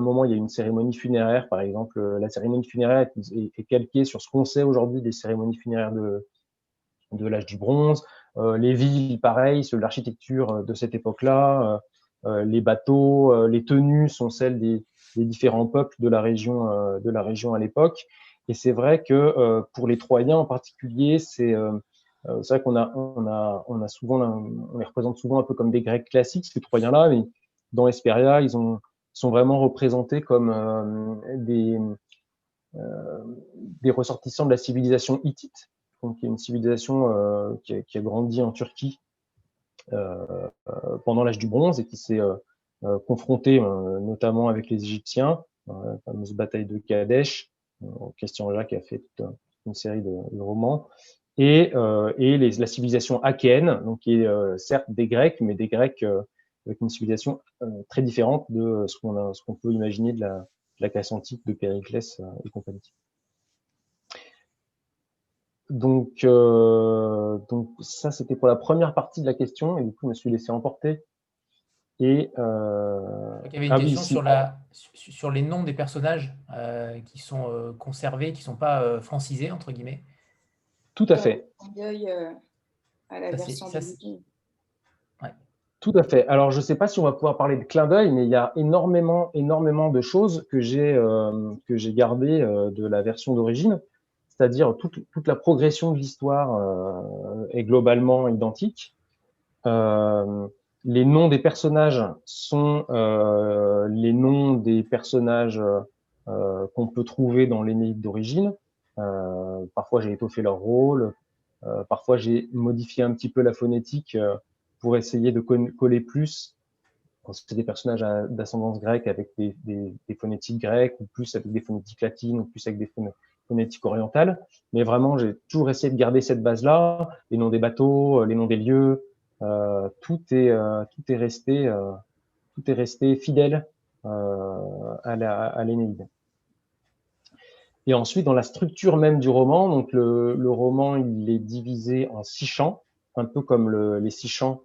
moment, il y a une cérémonie funéraire, par exemple. La cérémonie funéraire est calquée sur ce qu'on sait aujourd'hui des cérémonies funéraires de l'âge du bronze. Les villes, pareil, sur l'architecture de cette époque-là. Les bateaux, les tenues sont celles des différents peuples de la région à l'époque. Et c'est vrai que pour les Troyens en particulier, c'est vrai qu'on a souvent, on les représente souvent un peu comme des Grecs classiques, ces Troyens-là, mais dans Hesperia, ils sont vraiment représentés comme des ressortissants de la civilisation hittite, donc une civilisation qui a grandi en Turquie pendant l'âge du bronze et qui s'est confrontée notamment avec les Égyptiens, la fameuse bataille de Kadesh. Christian Jacques a fait toute une série de romans. Et la civilisation achéenne, donc qui est certes des Grecs, mais des Grecs avec une civilisation très différente de ce qu'on peut imaginer de la Grèce antique, de Périclès et compagnie. Donc ça, c'était pour la première partie de la question, et du coup, je me suis laissé emporter. Et il y avait une question sur les noms des personnages qui sont conservés, qui ne sont pas francisés, entre guillemets. Tout à fait. À la version d'origine. Ouais. Tout à fait. Alors, je ne sais pas si on va pouvoir parler de clin d'œil, mais il y a énormément de choses que j'ai gardées de la version d'origine. C'est-à-dire toute la progression de l'histoire est globalement identique. Les noms des personnages sont les noms des personnages qu'on peut trouver dans l'Énéide d'origine. Parfois, j'ai étoffé leur rôle. Parfois, j'ai modifié un petit peu la phonétique pour essayer de coller plus. Quand c'est des personnages d'ascendance grecque avec des phonétiques grecques, ou plus avec des phonétiques latines, ou plus avec des phonétiques orientales. Mais vraiment, j'ai toujours essayé de garder cette base-là, les noms des bateaux, les noms des lieux, tout est resté fidèle à l'Énéide. Et ensuite, dans la structure même du roman, donc le roman, il est divisé en 6 chants, un peu comme les 6 chants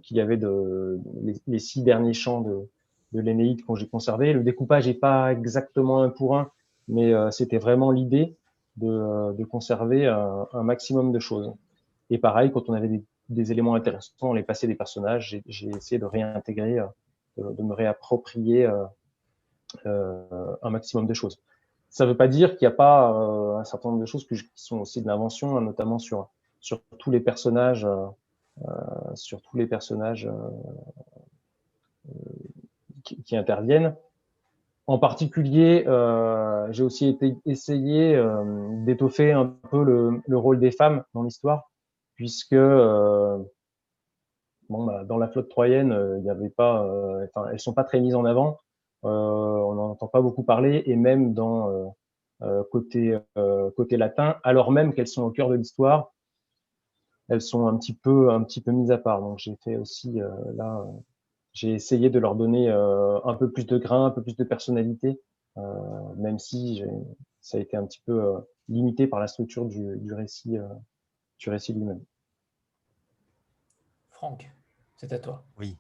qu'il y avait les 6 derniers chants de l'Énéide que j'ai conservés. Le découpage n'est pas exactement un pour un, mais c'était vraiment l'idée de conserver un maximum de choses. Et pareil, quand on avait des éléments intéressants, on les passait des personnages, j'ai essayé de réintégrer, de me réapproprier un maximum de choses. Ça ne veut pas dire qu'il n'y a pas un certain nombre de choses qui sont aussi de l'invention, hein, notamment sur tous les personnages, qui interviennent. En particulier, j'ai aussi essayé d'étoffer un peu le rôle des femmes dans l'histoire, puisque dans la flotte troyenne, il n'y avait pas, elles sont pas très mises en avant. On n'en entend pas beaucoup parler, et même dans côté latin, alors même qu'elles sont au cœur de l'histoire, elles sont un petit peu mises à part. Donc j'ai fait aussi j'ai essayé de leur donner un peu plus de grain, un peu plus de personnalité, même si ça a été un petit peu limité par la structure du récit lui-même. Franck, c'est à toi. Oui.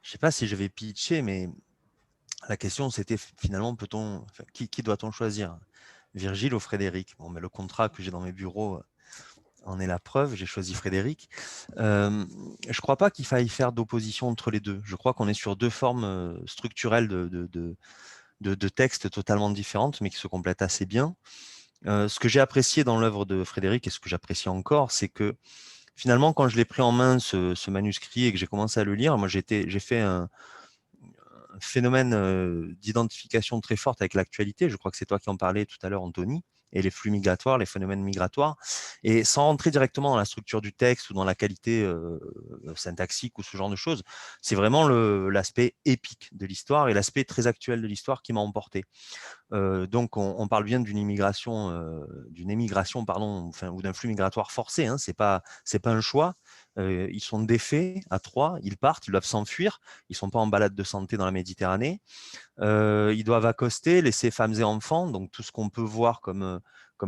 Je ne sais pas si je vais pitcher, mais la question, c'était finalement, qui doit-on choisir? Virgile ou Frédéric? Bon, mais le contrat que j'ai dans mes bureaux en est la preuve. J'ai choisi Frédéric. Je ne crois pas qu'il faille faire d'opposition entre les deux. Je crois qu'on est sur deux formes structurelles de textes totalement différentes, mais qui se complètent assez bien. Ce que j'ai apprécié dans l'œuvre de Frédéric, et ce que j'apprécie encore, c'est que finalement, quand je l'ai pris en main, ce manuscrit, et que j'ai commencé à le lire, moi, j'ai fait un phénomène d'identification très forte avec l'actualité. Je crois que c'est toi qui en parlais tout à l'heure, Anthony, et les flux migratoires, les phénomènes migratoires. Et sans rentrer directement dans la structure du texte ou dans la qualité syntaxique ou ce genre de choses, c'est vraiment l'aspect épique de l'histoire et l'aspect très actuel de l'histoire qui m'a emporté. Donc, on parle bien d'une émigration, ou d'un flux migratoire forcé. Hein. C'est pas un choix. Ils sont défaits à Troyes, ils partent, ils doivent s'enfuir. Ils sont pas en balade de santé dans la Méditerranée. Ils doivent accoster, laisser femmes et enfants. Donc, tout ce qu'on peut voir comme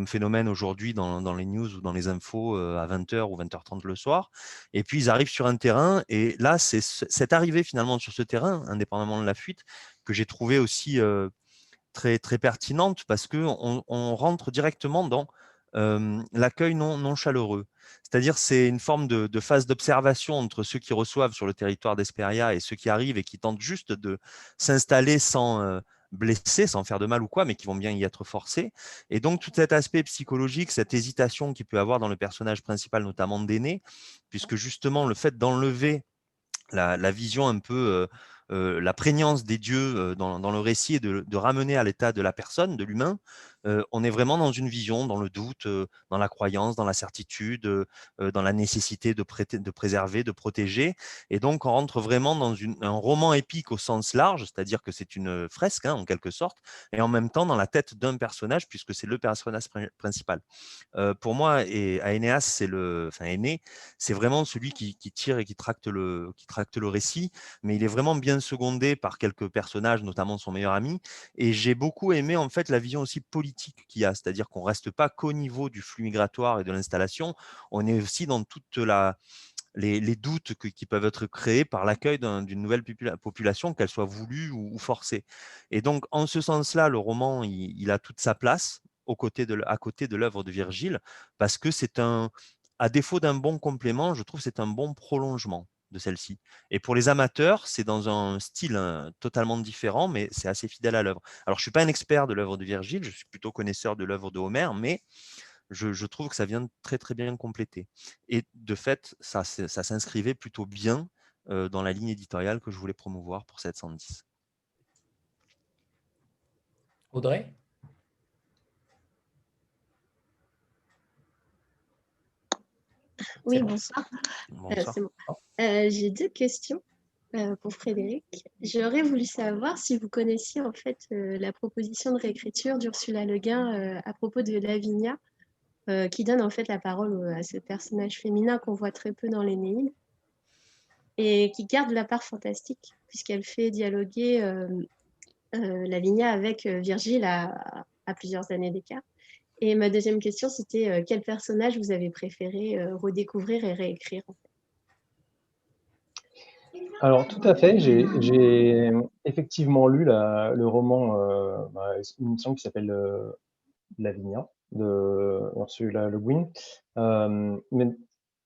phénomène aujourd'hui dans les news ou dans les infos à 20h ou 20h30 le soir. Et puis, ils arrivent sur un terrain. Et là, c'est cette arrivée finalement sur ce terrain, indépendamment de la fuite, que j'ai trouvé aussi très, très pertinente parce qu'on rentre directement dans l'accueil non chaleureux. C'est-à-dire c'est une forme de phase d'observation entre ceux qui reçoivent sur le territoire d'Hesperia et ceux qui arrivent et qui tentent juste de s'installer sans blesser, sans faire de mal ou quoi, mais qui vont bien y être forcés. Et donc tout cet aspect psychologique, cette hésitation qu'il peut avoir dans le personnage principal, notamment d'Énée, puisque justement le fait d'enlever la vision un peu, la prégnance des dieux dans le récit et de ramener à l'état de la personne, de l'humain, on est vraiment dans une vision, dans le doute, dans la croyance, dans la certitude, dans la nécessité de préserver, de protéger. Et donc, on rentre vraiment dans un roman épique au sens large, c'est-à-dire que c'est une fresque, hein, en quelque sorte, et en même temps dans la tête d'un personnage, puisque c'est le personnage principal. Pour moi, et Aenéas, Aîné, c'est vraiment celui qui tire et qui tracte le récit, mais il est vraiment bien secondé par quelques personnages, notamment son meilleur ami. Et j'ai beaucoup aimé en fait la vision aussi politique qu'il y a, c'est-à-dire qu'on reste pas qu'au niveau du flux migratoire et de l'installation, on est aussi dans toute les doutes qui peuvent être créés par l'accueil d'une nouvelle population, qu'elle soit voulue ou forcée. Et donc, en ce sens-là, le roman, il a toute sa place à côté de l'œuvre de Virgile, parce que à défaut d'un bon complément, je trouve que c'est un bon prolongement de celle-ci. Et pour les amateurs, c'est dans un style totalement différent, mais c'est assez fidèle à l'œuvre. Alors, je ne suis pas un expert de l'œuvre de Virgile, je suis plutôt connaisseur de l'œuvre de Homère, mais je trouve que ça vient très, très bien compléter. Et de fait, ça s'inscrivait plutôt bien dans la ligne éditoriale que je voulais promouvoir pour 710. Audrey? Oui, Bon. bonsoir. Bonsoir. C'est bon. J'ai deux questions pour Frédéric. J'aurais voulu savoir si vous connaissiez en fait la proposition de réécriture d'Ursula Le Guin à propos de Lavinia, qui donne en fait la parole à ce personnage féminin qu'on voit très peu dans l'Énéide et qui garde la part fantastique puisqu'elle fait dialoguer Lavinia avec Virgile à plusieurs années d'écart. Et ma deuxième question, c'était quel personnage vous avez préféré redécouvrir et réécrire en fait? Alors, tout à fait, j'ai effectivement lu le roman, une émission qui s'appelle Lavinia, de Ursula Le Guin. Mais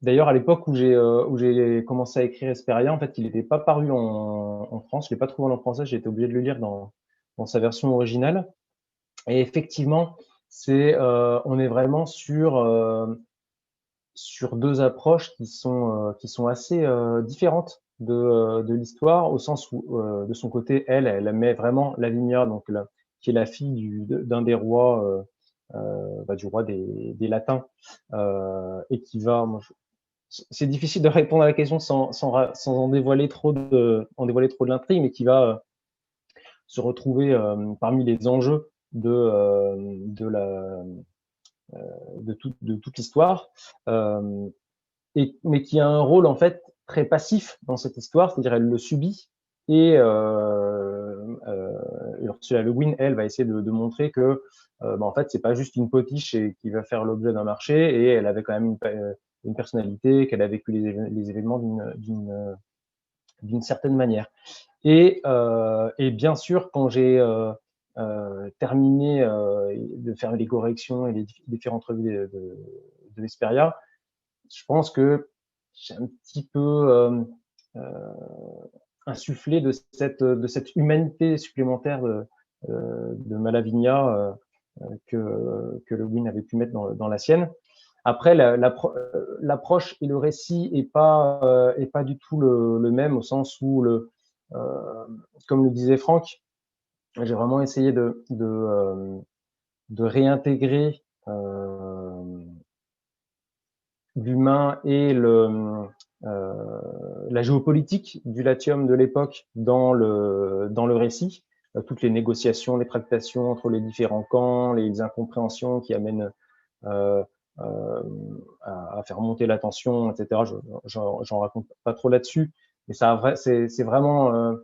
d'ailleurs, à l'époque où j'ai commencé à écrire Hesperia, en fait, il n'était pas paru en France, je ne l'ai pas trouvé en français, j'ai été obligé de le lire dans sa version originale. Et effectivement, on est vraiment sur deux approches qui sont assez différentes de l'histoire, au sens où, de son côté, elle met vraiment Lavinia, donc qui est la fille d'un des rois, du roi des Latins, et qui va. C'est difficile de répondre à la question sans en dévoiler trop de l'intrigue, mais qui va se retrouver parmi les enjeux de toute l'histoire, mais qui a un rôle en fait très passif dans cette histoire, c'est-à-dire elle le subit, et Ursula Le Guin, elle, va essayer de montrer que en fait, c'est pas juste une potiche qui va faire l'objet d'un marché, et elle avait quand même une personnalité, qu'elle a vécu les événements d'une certaine manière. Et bien sûr, quand j'ai terminé de faire les corrections et les différentes revues de Vesperia, je pense que j'ai un petit peu insufflé de cette humanité supplémentaire de Malaviglia que Le Guin avait pu mettre dans la sienne. Après, l'approche et le récit est pas du tout le même, au sens où comme le disait Franck, j'ai vraiment essayé de réintégrer l'humain et la géopolitique du Latium de l'époque dans le récit, toutes les négociations, les tractations entre les différents camps, les incompréhensions qui amènent à faire monter la tension, etc. J'en raconte pas trop là-dessus, mais c'est vraiment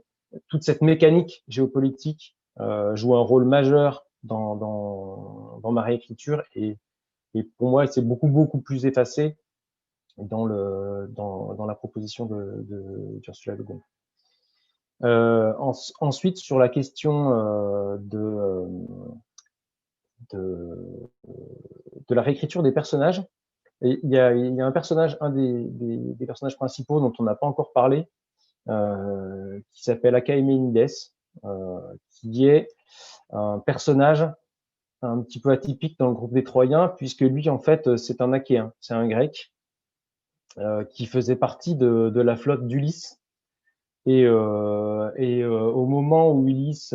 toute cette mécanique géopolitique joue un rôle majeur dans ma réécriture, et pour moi, c'est beaucoup plus effacé dans la proposition d'Ursula Le Guin. Ensuite, sur la question de la réécriture des personnages, il y a un personnage, un des personnages principaux dont on n'a pas encore parlé, qui s'appelle Achaemenides, qui est un personnage un petit peu atypique dans le groupe des Troyens, puisque lui, en fait, c'est un Achéen, c'est un Grec, qui faisait partie de la flotte d'Ulysse. Et au moment où Ulysse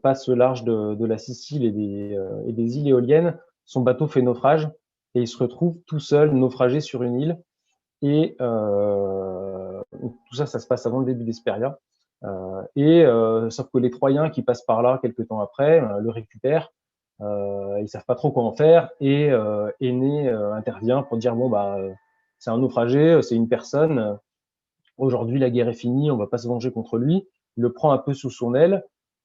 passe au large de la Sicile et des îles éoliennes, son bateau fait naufrage et il se retrouve tout seul, naufragé sur une île. Et tout ça, ça se passe avant le début d'Hesperia. Sauf que les Troyens qui passent par là quelques temps après le récupèrent. Ils savent pas trop quoi en faire, et Énée intervient pour dire bon bah c'est un naufragé, c'est une personne. Aujourd'hui, la guerre est finie, on va pas se venger contre lui. Il le prend un peu sous son aile,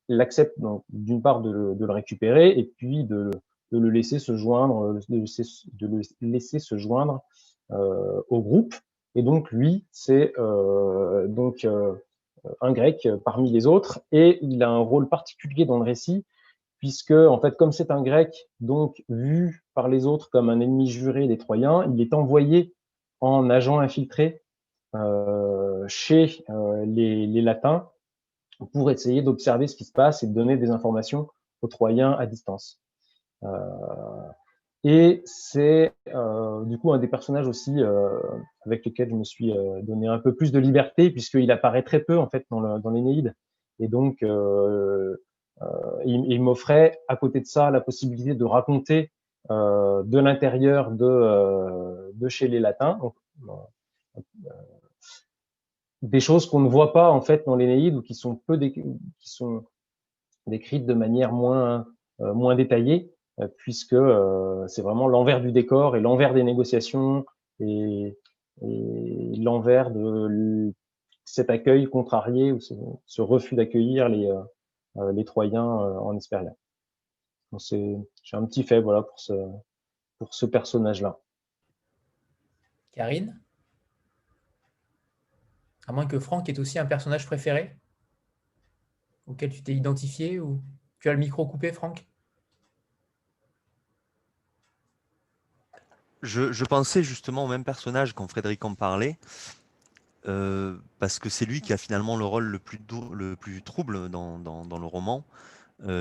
il accepte donc d'une part de le récupérer, et puis de le laisser se joindre, au groupe. Et donc lui, c'est un Grec parmi les autres, et il a un rôle particulier dans le récit, puisque en fait, comme c'est un Grec, donc vu par les autres comme un ennemi juré des Troyens, il est envoyé en agent infiltré chez les Latins pour essayer d'observer ce qui se passe et de donner des informations aux Troyens à distance. Et c'est du coup un des personnages aussi avec lequel je me suis donné un peu plus de liberté, puisqu'il apparaît très peu en fait dans l'Énéide, et donc il m'offrait à côté de ça la possibilité de raconter de l'intérieur de chez les Latins, donc, des choses qu'on ne voit pas en fait dans l'Énéide, ou qui sont décrites de manière moins détaillée, puisque c'est vraiment l'envers du décor et l'envers des négociations, et l'envers de cet accueil contrarié, ou ce refus d'accueillir les Troyens en Hesperia. J'ai un petit fait voilà pour ce personnage-là. Karine? À moins que Franck ait aussi un personnage préféré auquel tu t'es identifié, ou tu as le micro coupé, Franck? Je pensais justement au même personnage quand Frédéric en parlait, parce que c'est lui qui a finalement le rôle le plus trouble dans le roman,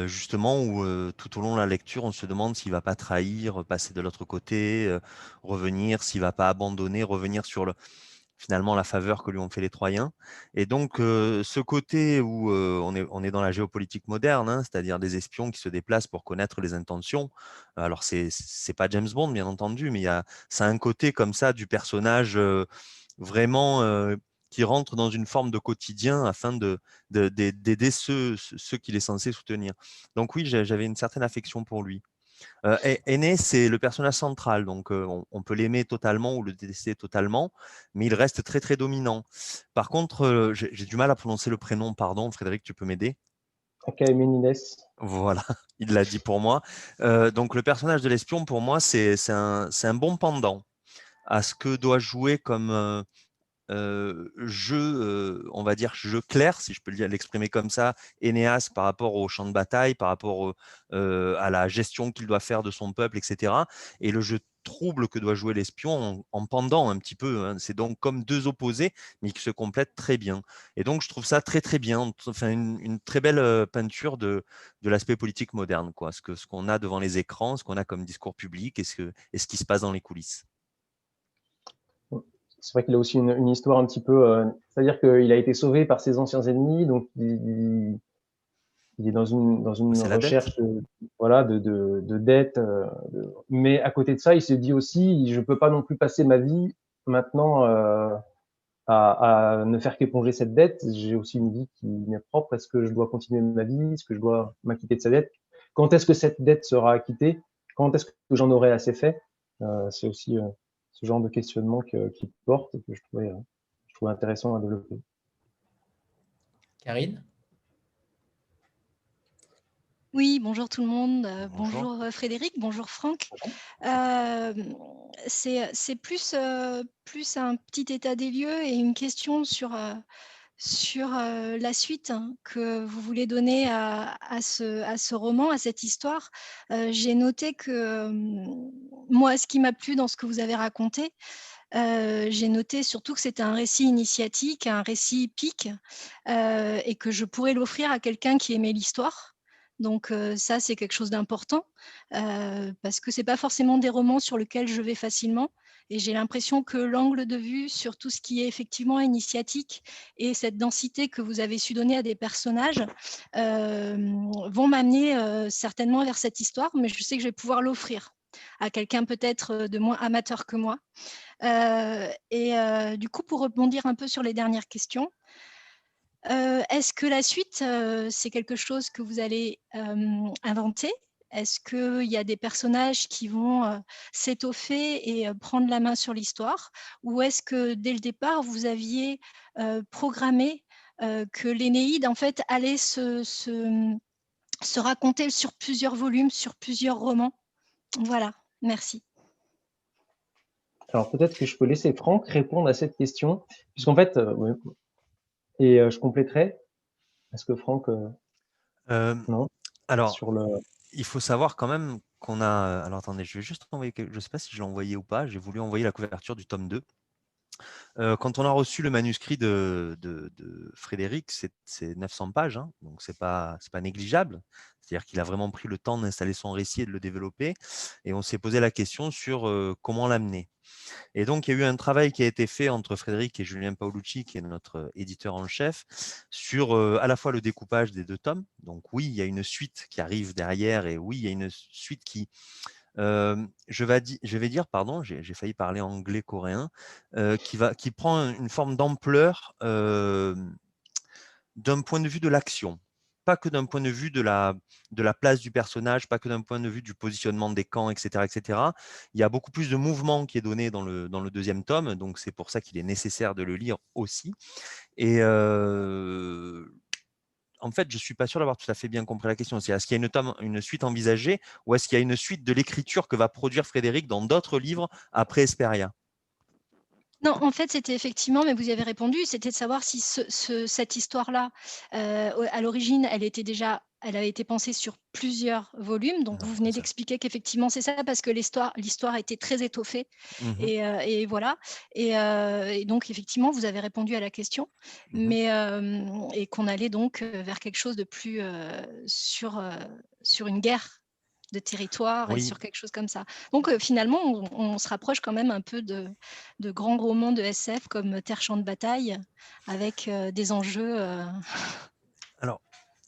justement où tout au long de la lecture, on se demande s'il va pas trahir, passer de l'autre côté, revenir, s'il va pas abandonner, revenir sur finalement la faveur que lui ont fait les Troyens. Et donc ce côté où on est dans la géopolitique moderne, hein, c'est-à-dire des espions qui se déplacent pour connaître les intentions. Alors c'est pas James Bond bien entendu, mais ça a un côté comme ça du personnage vraiment qui rentre dans une forme de quotidien afin d'aider ceux qu'il est censé soutenir. Donc oui, j'avais une certaine affection pour lui. Aîné, c'est le personnage central, donc on peut l'aimer totalement ou le détester totalement, mais il reste très très dominant. Par contre, j'ai du mal à prononcer le prénom, pardon, Frédéric, tu peux m'aider? Akaeménides. Voilà, il l'a dit pour moi. Donc, le personnage de l'espion, pour moi, c'est un bon pendant à ce que doit jouer comme jeu, on va dire jeu clair, si je peux l'exprimer comme ça, Énéas par rapport au champ de bataille, par rapport à la gestion qu'il doit faire de son peuple, etc. Et le jeu trouble que doit jouer l'espion en pendant un petit peu. Hein. C'est donc comme deux opposés, mais qui se complètent très bien. Et donc, je trouve ça très, très bien. Enfin, une très belle peinture de l'aspect politique moderne, quoi. Ce qu'on a devant les écrans, ce qu'on a comme discours public et ce qui se passe dans les coulisses. C'est vrai qu'il a aussi une histoire un petit peu, c'est-à-dire qu'il a été sauvé par ses anciens ennemis, donc il est dans une recherche de dette, mais à côté de ça, il se dit aussi, je peux pas non plus passer ma vie maintenant à ne faire qu'éponger cette dette. J'ai aussi une vie qui m'est propre. Est-ce que je dois continuer ma vie? Est-ce que je dois m'acquitter de sa dette? Quand est-ce que cette dette sera acquittée? Quand est-ce que j'en aurai assez fait? C'est aussi ce genre de questionnement qu'il porte et que je trouvais intéressant à développer. Karine? Oui, bonjour tout le monde. Bonjour. Bonjour Frédéric, bonjour Franck. C'est plus un petit état des lieux et une question sur la suite que vous voulez donner à ce roman, à cette histoire. J'ai noté que moi, ce qui m'a plu dans ce que vous avez raconté, j'ai noté surtout que c'était un récit initiatique, un récit épique, et que je pourrais l'offrir à quelqu'un qui aimait l'histoire. Donc ça, c'est quelque chose d'important, parce que ce n'est pas forcément des romans sur lesquels je vais facilement. Et j'ai l'impression que l'angle de vue sur tout ce qui est effectivement initiatique et cette densité que vous avez su donner à des personnages vont m'amener certainement vers cette histoire, mais je sais que je vais pouvoir l'offrir à quelqu'un peut-être de moins amateur que moi. Du coup, pour rebondir un peu sur les dernières questions, est-ce que la suite, c'est quelque chose que vous allez inventer? Est-ce qu'il y a des personnages qui vont s'étoffer et prendre la main sur l'histoire? Ou est-ce que dès le départ, vous aviez programmé que l'Énéide, en fait, allait se raconter sur plusieurs volumes, sur plusieurs romans? Voilà, merci. Alors peut-être que je peux laisser Franck répondre à cette question, puisqu'en fait, je compléterai. Est-ce que Franck, non, Alors, sur le. il faut savoir quand même qu'on a. Alors attendez, je vais juste envoyer. Je ne sais pas si je l'ai envoyé ou pas. J'ai voulu envoyer la couverture du tome 2. Quand on a reçu le manuscrit de Frédéric, c'est 900 pages, hein, donc c'est pas négligeable. C'est-à-dire qu'il a vraiment pris le temps d'installer son récit et de le développer. Et on s'est posé la question sur comment l'amener. Et donc, il y a eu un travail qui a été fait entre Frédéric et Julien Paolucci, qui est notre éditeur en chef, sur à la fois le découpage des 2 tomes. Donc oui, il y a une suite qui arrive derrière et oui, il y a une suite qui… je vais dire, pardon, j'ai failli parler anglais-coréen, qui prend une forme d'ampleur d'un point de vue de l'action. Pas que d'un point de vue de la place du personnage, pas que d'un point de vue du positionnement des camps, etc., etc. Il y a beaucoup plus de mouvement qui est donné dans le 2e tome, donc c'est pour ça qu'il est nécessaire de le lire aussi. Et en fait, je ne suis pas sûr d'avoir tout à fait bien compris la question. C'est est-ce qu'il y a une suite envisagée ou est-ce qu'il y a une suite de l'écriture que va produire Frédéric dans d'autres livres après Hesperia? Non, en fait, c'était effectivement, mais vous y avez répondu, c'était de savoir si cette histoire-là, à l'origine, elle avait été pensée sur plusieurs volumes. Donc, Non, vous venez ça. d'expliquer qu'effectivement, c'est ça, parce que l'histoire a été très étoffée. Et voilà. Et donc, effectivement, vous avez répondu à la question, mais et qu'on allait donc vers quelque chose de plus sur une guerre de territoire et sur quelque chose comme ça. Donc finalement, on se rapproche quand même un peu de grands romans de SF comme Terre, Champ de bataille, avec des enjeux… Alors,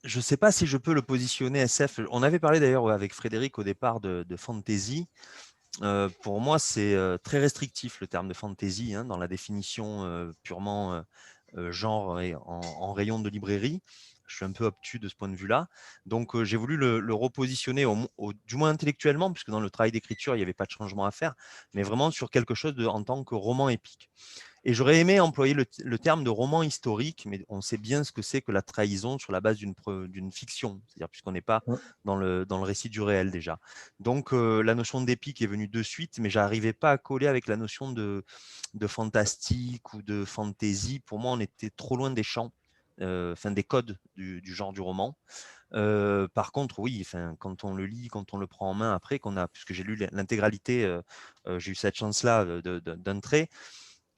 je ne sais pas si je peux le positionner SF. On avait parlé d'ailleurs avec Frédéric au départ de fantasy. Pour moi, c'est très restrictif le terme de fantasy dans la définition purement genre et en rayon de librairie. je suis un peu obtus de ce point de vue-là. Donc, j'ai voulu le repositionner, du moins intellectuellement, puisque dans le travail d'écriture, il n'y avait pas de changement à faire, mais vraiment sur quelque chose en tant que roman épique. Et j'aurais aimé employer le terme de roman historique, mais on sait bien ce que c'est que la trahison sur la base d'une fiction, c'est-à-dire puisqu'on n'est pas Ouais. dans le récit du réel déjà. Donc, la notion d'épique est venue de suite, mais je n'arrivais pas à coller avec la notion de fantastique ou de fantasy. Pour moi, on était trop loin des champs, des codes du genre du roman. Par contre, oui, quand on le lit, quand on le prend en main après, puisque j'ai lu l'intégralité, j'ai eu cette chance-là d'un trait.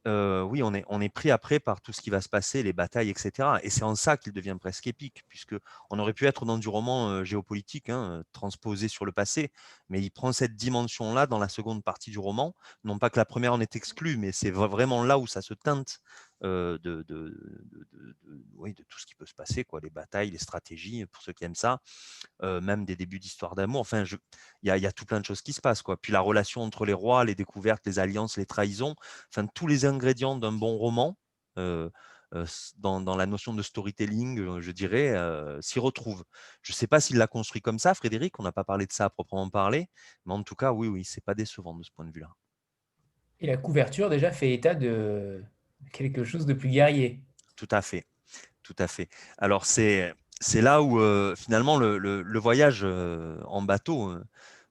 Oui, on est pris après par tout ce qui va se passer, les batailles, etc. Et c'est en ça qu'il devient presque épique, puisque on aurait pu être dans du roman géopolitique, transposé sur le passé, mais il prend cette dimension-là dans la seconde partie du roman. Non pas que la première en est exclue, mais c'est vraiment là où ça se teinte oui, de tout ce qui peut se passer, quoi, les batailles, les stratégies, pour ceux qui aiment ça, même des débuts d'histoire d'amour. Enfin, il y a tout plein de choses qui se passent, quoi. Puis la relation entre les rois, les découvertes, les alliances, les trahisons, tous les ingrédients d'un bon roman, dans la notion de storytelling, je dirais, s'y retrouvent. Je ne sais pas s'il l'a construit comme ça, Frédéric, on n'a pas parlé de ça à proprement parler, mais en tout cas, oui, c'est pas décevant de ce point de vue-là. Et la couverture déjà fait état de quelque chose de plus guerrier. Tout à fait. Tout à fait. Alors, c'est là où finalement le voyage en bateau,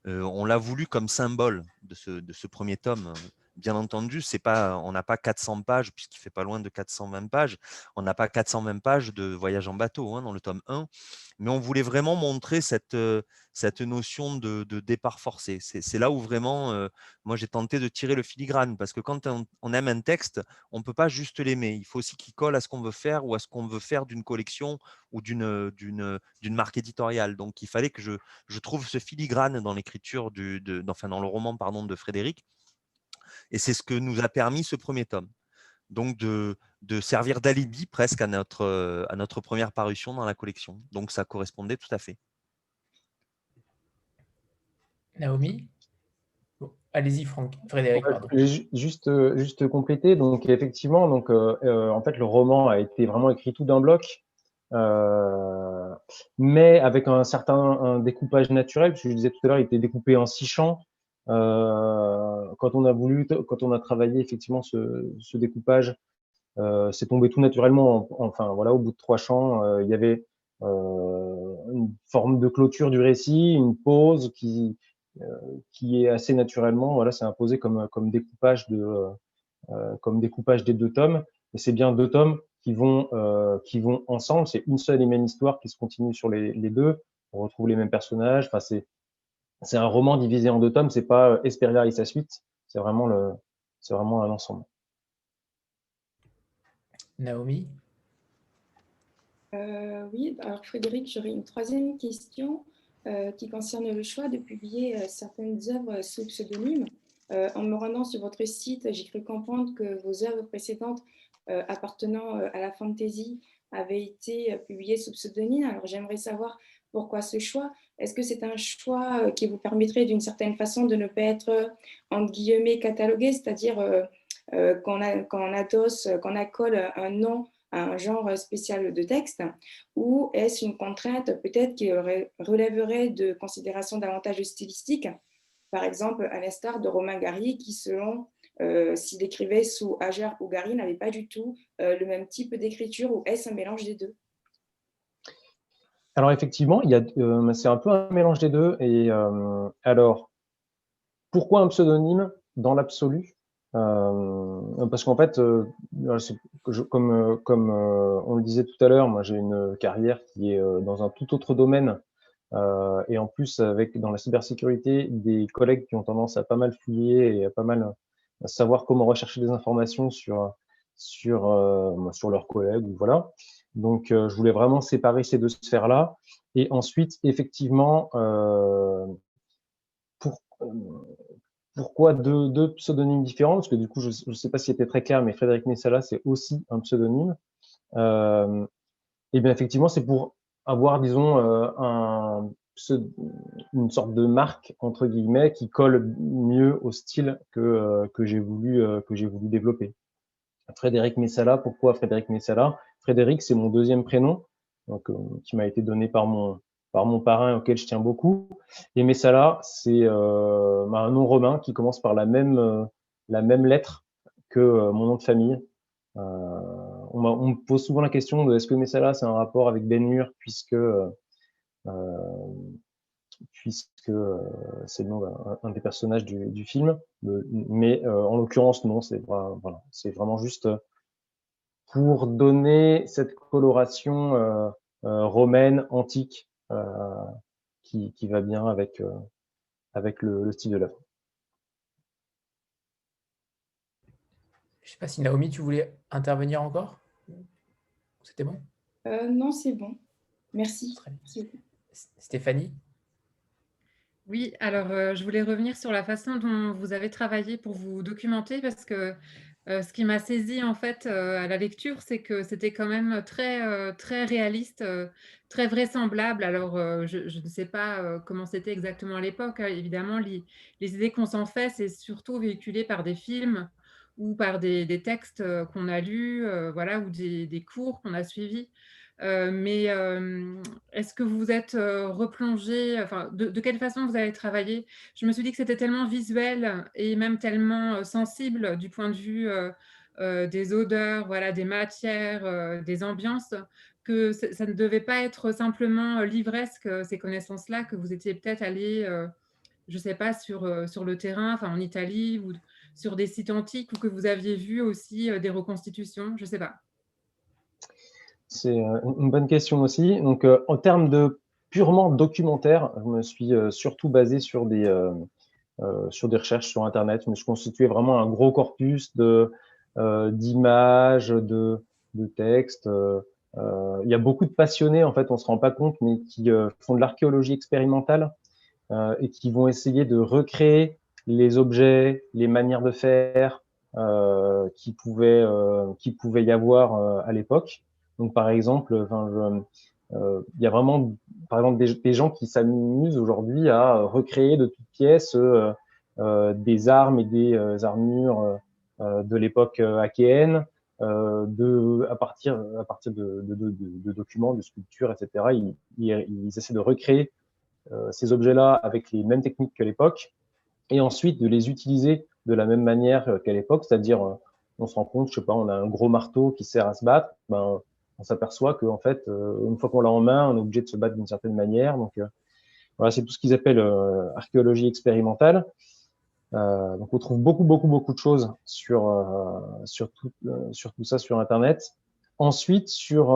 on l'a voulu comme symbole de ce premier tome. Bien entendu, on n'a pas 400 pages, puisqu'il ne fait pas loin de 420 pages. On n'a pas 420 pages de voyage en bateau dans le tome 1. Mais on voulait vraiment montrer cette notion de départ forcé. C'est là où vraiment, moi, j'ai tenté de tirer le filigrane. Parce que quand on aime un texte, on ne peut pas juste l'aimer. Il faut aussi qu'il colle à ce qu'on veut faire ou à ce qu'on veut faire d'une collection ou d'une marque éditoriale. Donc, il fallait que je trouve ce filigrane dans l'écriture, dans le roman de Frédéric. Et c'est ce que nous a permis ce premier tome. Donc, de servir d'alibi presque à notre première parution dans la collection. Donc, ça correspondait tout à fait. Naomi? Bon, allez-y, Frédéric, Ouais, pardon. juste compléter. Donc, effectivement, en fait, le roman a été vraiment écrit tout d'un bloc. Mais avec un découpage naturel, parce que je disais tout à l'heure, il était découpé en 6 champs. Quand on a travaillé effectivement ce découpage, c'est tombé tout naturellement. Voilà, au bout de 3 champs, il y avait une forme de clôture du récit, une pause qui est assez naturellement, voilà, c'est imposé comme découpage des 2 tomes. Et c'est bien 2 tomes qui vont ensemble. C'est une seule et même histoire qui se continue sur les 2. On retrouve les mêmes personnages. Enfin, c'est un roman divisé en 2 tomes. C'est pas Hesperia et sa suite. C'est vraiment un ensemble. Naomi? Oui, alors Frédéric, j'aurais une troisième question qui concerne le choix de publier certaines œuvres sous pseudonyme. En me rendant sur votre site, j'ai cru comprendre que vos œuvres précédentes appartenant à la fantasy avaient été publiées sous pseudonyme. Alors j'aimerais savoir pourquoi ce choix. Est-ce que c'est un choix qui vous permettrait d'une certaine façon de ne pas être, entre guillemets, catalogué, c'est-à-dire qu'on accole un nom à un genre spécial de texte, ou est-ce une contrainte peut-être qui relèverait de considérations davantage stylistiques, par exemple à l'instar de Romain Gary qui, selon s'il écrivait sous Ager ou Gary, n'avait pas du tout le même type d'écriture, ou est-ce un mélange des deux? Alors effectivement, c'est un peu un mélange des deux. Et alors, pourquoi un pseudonyme dans l'absolu? Parce qu'en fait, comme on le disait tout à l'heure, moi j'ai une carrière qui est dans un tout autre domaine, et en plus dans la cybersécurité, des collègues qui ont tendance à pas mal fouiller et à pas mal savoir comment rechercher des informations sur leurs collègues, ou voilà. Donc, je voulais vraiment séparer ces 2 sphères-là. Et ensuite, effectivement, pourquoi deux pseudonymes différents? Parce que du coup, je ne sais pas si c'était très clair, mais Frédéric Messala, c'est aussi un pseudonyme. Et bien, effectivement, c'est pour avoir, disons, une sorte de marque, entre guillemets, qui colle mieux au style que j'ai voulu développer. Frédéric Messala, pourquoi Frédéric Messala? Frédéric, c'est mon 2e prénom. donc, qui m'a été donné par mon parrain auquel je tiens beaucoup. Et Messala, c'est un nom romain qui commence par la même lettre que mon nom de famille. On me pose souvent la question de est-ce que Messala c'est un rapport avec Ben-Hur puisque c'est le nom d'un des personnages du film, mais en l'occurrence non, c'est voilà, c'est vraiment juste pour donner cette coloration romaine antique qui va bien avec le style de l'œuvre. Je ne sais pas si Naomi, tu voulais intervenir encore? C'était bon? Non, c'est bon. Merci. Très bien. C'est bon. Stéphanie? Oui, alors je voulais revenir sur la façon dont vous avez travaillé pour vous documenter parce que ce qui m'a saisi en fait à la lecture, c'est que c'était quand même très réaliste, très vraisemblable. Alors je ne sais pas comment c'était exactement à l'époque, hein. Évidemment, les idées qu'on s'en fait, c'est surtout véhiculé par des films ou par des textes qu'on a lus, voilà, ou des cours qu'on a suivis. Mais est-ce que vous vous êtes replongé, enfin, de quelle façon vous avez travaillé? Je me suis dit que c'était tellement visuel et même tellement sensible du point de vue des odeurs, voilà, des matières, des ambiances, que ça ne devait pas être simplement livresque, ces connaissances-là, que vous étiez peut-être allé, je ne sais pas, sur le terrain, enfin en Italie ou sur des sites antiques, ou que vous aviez vu aussi des reconstitutions, je ne sais pas. C'est une bonne question aussi. Donc, en termes de purement documentaire, je me suis surtout basé sur des recherches sur Internet. Je me suis constitué vraiment un gros corpus d'images, de textes. Il y a beaucoup de passionnés, en fait, on se rend pas compte, mais qui font de l'archéologie expérimentale et qui vont essayer de recréer les objets, les manières de faire qui pouvait y avoir à l'époque. Donc, par exemple, il y a vraiment, par exemple, des gens qui s'amusent aujourd'hui à recréer de toutes pièces des armes et des armures de l'époque achéenne, à partir de documents, de sculptures, etc. Ils essaient de recréer ces objets-là avec les mêmes techniques que l'époque, et ensuite de les utiliser de la même manière qu'à l'époque, c'est-à-dire on se rend compte, je sais pas, on a un gros marteau qui sert à se battre, ben on s'aperçoit qu'en fait, une fois qu'on l'a en main, on est obligé de se battre d'une certaine manière. Donc voilà, c'est tout ce qu'ils appellent archéologie expérimentale. Donc on trouve beaucoup de choses sur tout ça sur Internet. Ensuite sur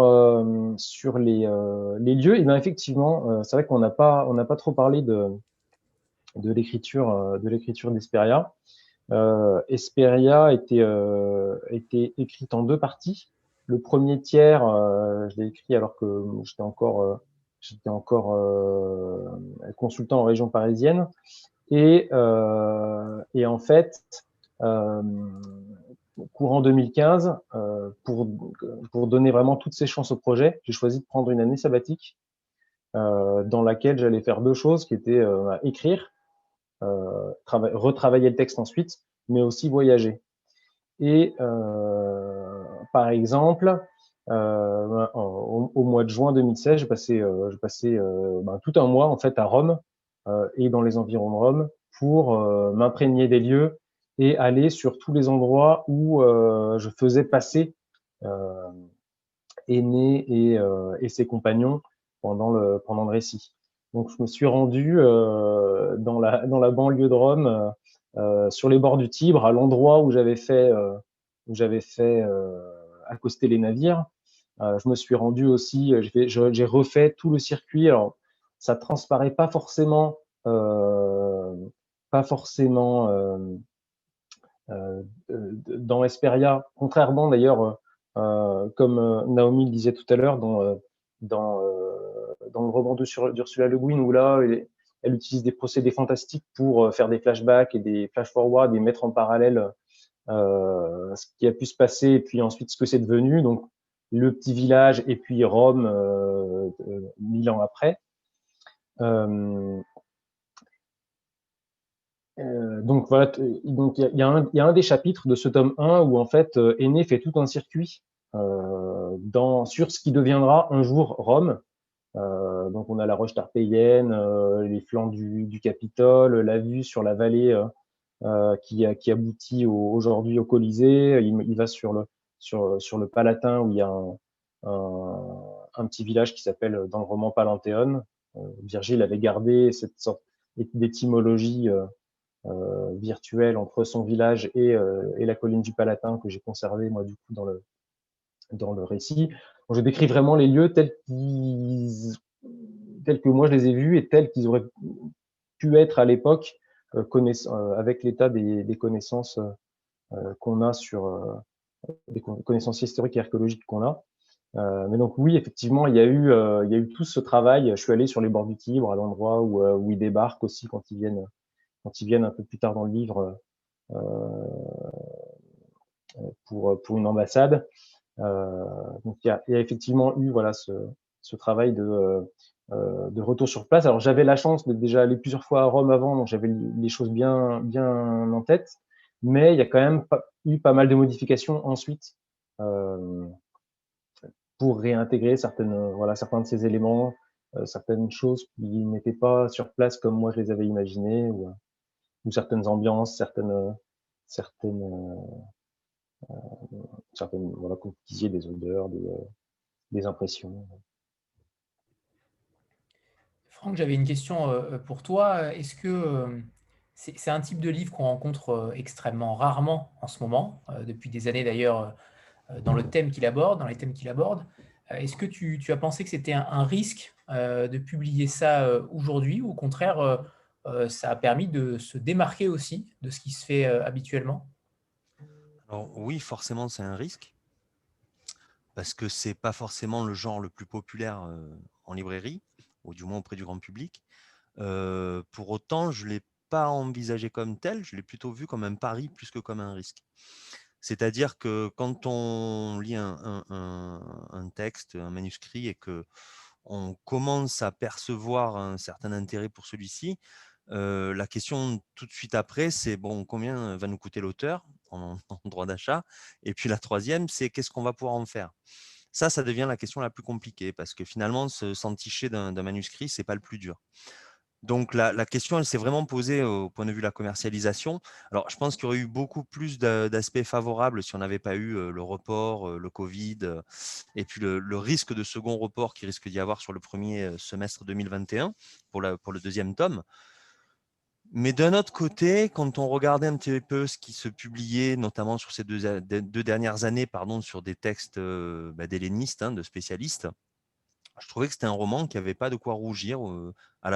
les lieux, et bien effectivement, c'est vrai qu'on n'a pas trop parlé de l'écriture d'Hesperia. Hesperia était écrite en deux parties. Le premier tiers, je l'ai écrit alors que j'étais encore consultant en région parisienne. Et en fait, courant 2015, pour donner vraiment toutes ses chances au projet, j'ai choisi de prendre une année sabbatique dans laquelle j'allais faire deux choses, qui étaient écrire, retravailler le texte ensuite, mais aussi voyager. Et par exemple, au mois de juin 2016, j'ai passé tout un mois en fait à Rome et dans les environs de Rome pour m'imprégner des lieux et aller sur tous les endroits où je faisais passer Énée et ses compagnons pendant le récit. Donc je me suis rendu dans la banlieue de Rome, sur les bords du Tibre, à l'endroit où j'avais fait accoster les navires. Je me suis rendu aussi, j'ai refait tout le circuit. Alors ça transparaît pas forcément dans Hesperia, contrairement d'ailleurs, comme Naomi le disait tout à l'heure, dans le roman d'Ursula Le Guin, où là, elle utilise des procédés fantastiques pour faire des flashbacks et des flash-forward et mettre en parallèle ce qui a pu se passer et puis ensuite ce que c'est devenu. Donc, le petit village et puis Rome 1000 ans après. Donc voilà, donc il y a un des chapitres de ce tome 1 où en fait Énée fait tout un circuit sur ce qui deviendra un jour Rome. Donc on a la roche tarpéienne, les flancs du Capitole, la vue sur la vallée qui aboutit aujourd'hui au Colisée. Il va sur le Palatin où il y a un petit village qui s'appelle dans le roman Palanthéon. Virgile avait gardé cette sorte d'étymologie virtuelle entre son village et la colline du Palatin que j'ai conservé moi du coup dans le récit. Donc, je décris vraiment les lieux tels que moi je les ai vus et tels qu'ils auraient pu être à l'époque avec l'état des connaissances qu'on a sur des connaissances historiques et archéologiques qu'on a. Mais donc oui, effectivement, il y a eu tout ce travail. Je suis allé sur les bords du Tibre, à l'endroit où ils débarquent aussi quand ils viennent un peu plus tard dans le livre pour une ambassade. Donc il y a effectivement eu voilà ce travail de retour sur place. Alors j'avais la chance d'être déjà allé plusieurs fois à Rome avant, donc j'avais les choses bien en tête, mais il y a quand même eu pas mal de modifications ensuite pour réintégrer certains de ces éléments, certaines choses qui n'étaient pas sur place comme moi je les avais imaginées, ou certaines ambiances, certaines voilà, comme vous disiez, des odeurs, des impressions. Franck, j'avais une question pour toi. Est-ce que c'est un type de livre qu'on rencontre extrêmement rarement en ce moment, depuis des années d'ailleurs, dans le thème qu'il aborde, dans les thèmes qu'il aborde. Est-ce que tu as pensé que c'était un risque de publier ça aujourd'hui, ou au contraire, ça a permis de se démarquer aussi de ce qui se fait habituellement? Alors oui, forcément, c'est un risque, parce que c'est pas forcément le genre le plus populaire en librairie, ou du moins auprès du grand public. Pour autant, je ne l'ai pas envisagé comme tel, je l'ai plutôt vu comme un pari plus que comme un risque. C'est-à-dire que quand on lit un texte, un manuscrit, et qu'on commence à percevoir un certain intérêt pour celui-ci, la question tout de suite après, c'est bon, combien va nous coûter l'auteur en droit d'achat? Et puis la troisième, c'est qu'est-ce qu'on va pouvoir en faire? Ça devient la question la plus compliquée, parce que finalement, s'enticher d'un manuscrit, ce n'est pas le plus dur. Donc la question, elle s'est vraiment posée au point de vue de la commercialisation. Alors, je pense qu'il y aurait eu beaucoup plus d'aspects favorables si on n'avait pas eu le report, le Covid, et puis le risque de second report qui risque d'y avoir sur le premier semestre 2021 pour le deuxième tome. Mais d'un autre côté, quand on regardait un petit peu ce qui se publiait, notamment sur ces deux dernières années, sur des textes d'hellénistes, de spécialistes, je trouvais que c'était un roman qui n'avait pas de quoi rougir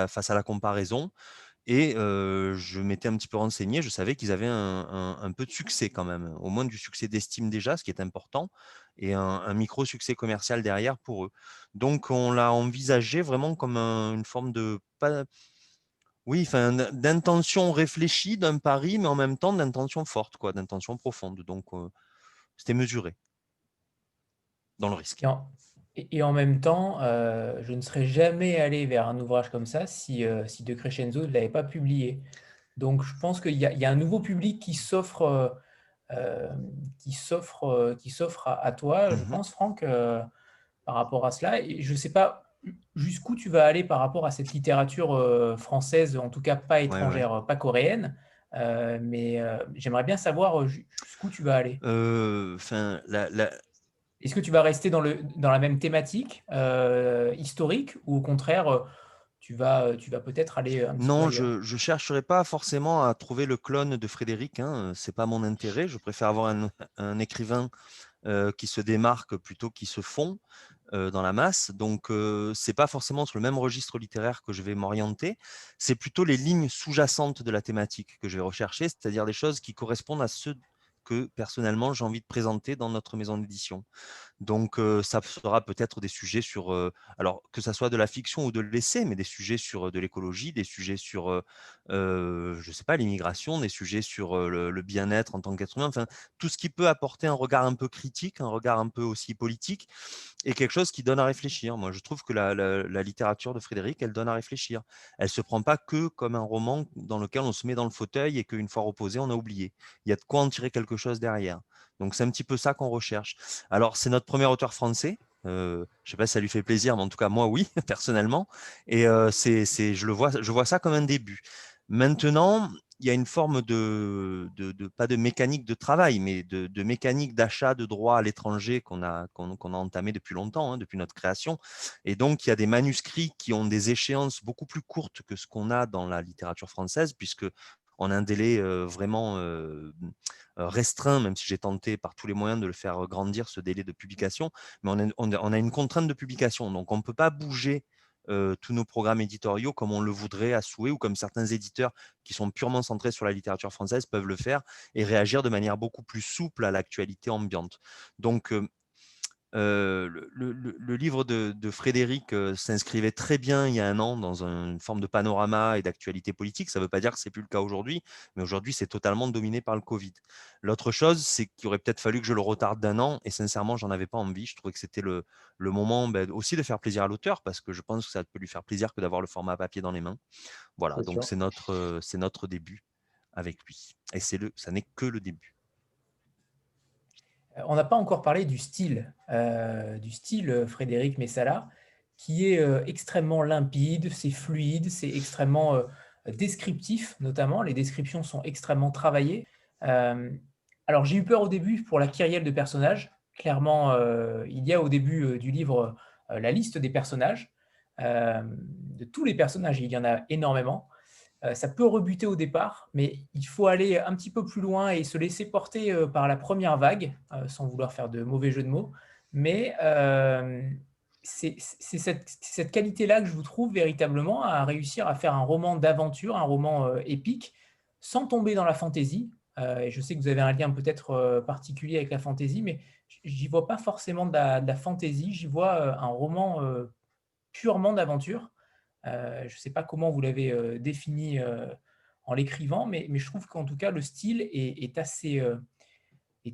face à la comparaison. Et je m'étais un petit peu renseigné, je savais qu'ils avaient un peu de succès quand même, au moins du succès d'estime déjà, ce qui est important, et un micro-succès commercial derrière pour eux. Donc on l'a envisagé vraiment comme une forme de… Oui, d'intention réfléchie, d'un pari, mais en même temps d'intention forte, d'intention profonde. Donc c'était mesuré dans le risque. Et en même temps, je ne serais jamais allé vers un ouvrage comme ça si De Crescenzo ne l'avait pas publié. Donc je pense qu'il y a un nouveau public qui s'offre à toi, je pense, Franck, par rapport à cela. Et je ne sais pas jusqu'où tu vas aller par rapport à cette littérature française, en tout cas pas étrangère, pas coréenne. Mais j'aimerais bien savoir jusqu'où tu vas aller. Est-ce que tu vas rester dans la même thématique historique, ou au contraire, tu vas peut-être aller un petit peu Non, ailleurs? je ne chercherai pas forcément à trouver le clone de Frédéric. Ce n'est pas mon intérêt. Je préfère avoir un écrivain qui se démarque plutôt qu'il se fond dans la masse. Donc, ce n'est pas forcément sur le même registre littéraire que je vais m'orienter. C'est plutôt les lignes sous-jacentes de la thématique que je vais rechercher, c'est-à-dire des choses qui correspondent à ce que personnellement j'ai envie de présenter dans notre maison d'édition. Donc, ça sera peut-être des sujets sur, alors que ça soit de la fiction ou de l'essai, mais des sujets sur de l'écologie, des sujets sur, je ne sais pas, l'immigration, des sujets sur le bien-être en tant qu'être humain, enfin, tout ce qui peut apporter un regard un peu critique, un regard un peu aussi politique, et quelque chose qui donne à réfléchir. Moi, je trouve que la littérature de Frédéric, elle donne à réfléchir. Elle ne se prend pas que comme un roman dans lequel on se met dans le fauteuil et qu'une fois reposé, on a oublié. Il y a de quoi en tirer quelque chose derrière. Donc, c'est un petit peu ça qu'on recherche. Alors, c'est notre premier auteur français. Je ne sais pas si ça lui fait plaisir, mais en tout cas, moi, oui, personnellement. Et je vois ça comme un début. Maintenant, il y a une forme pas de mécanique de travail, mais de mécanique d'achat de droits à l'étranger qu'on a entamé depuis longtemps, hein, depuis notre création. Et donc, il y a des manuscrits qui ont des échéances beaucoup plus courtes que ce qu'on a dans la littérature française, puisque on a un délai vraiment restreint, même si j'ai tenté par tous les moyens de le faire grandir, ce délai de publication, mais on a une contrainte de publication. Donc, on ne peut pas bouger tous nos programmes éditoriaux comme on le voudrait à souhait ou comme certains éditeurs qui sont purement centrés sur la littérature française peuvent le faire et réagir de manière beaucoup plus souple à l'actualité ambiante. Donc, le livre de Frédéric s'inscrivait très bien il y a un an dans une forme de panorama et d'actualité politique. Ça ne veut pas dire que ce n'est plus le cas aujourd'hui, mais aujourd'hui, c'est totalement dominé par le Covid. L'autre chose, c'est qu'il aurait peut-être fallu que je le retarde d'un an et sincèrement, j'en avais pas envie. Je trouvais que c'était le moment aussi de faire plaisir à l'auteur parce que je pense que ça peut lui faire plaisir que d'avoir le format papier dans les mains. Voilà, C'est donc sûr. c'est notre début avec lui. Et ça n'est que le début. On n'a pas encore parlé du style Frédéric Messala, qui est extrêmement limpide, c'est fluide, c'est extrêmement descriptif, notamment. Les descriptions sont extrêmement travaillées. Alors, j'ai eu peur au début pour la kyrielle de personnages. Clairement, il y a au début du livre la liste des personnages. De tous les personnages, il y en a énormément. Ça peut rebuter au départ, mais il faut aller un petit peu plus loin et se laisser porter par la première vague, sans vouloir faire de mauvais jeux de mots. Mais c'est cette qualité-là que je vous trouve véritablement à réussir à faire un roman d'aventure, un roman épique, sans tomber dans la fantaisie. Et je sais que vous avez un lien peut-être particulier avec la fantaisie, mais j'y vois pas forcément de la fantaisie, j'y vois un roman purement d'aventure. Je ne sais pas comment vous l'avez défini en l'écrivant, mais je trouve qu'en tout cas, le style est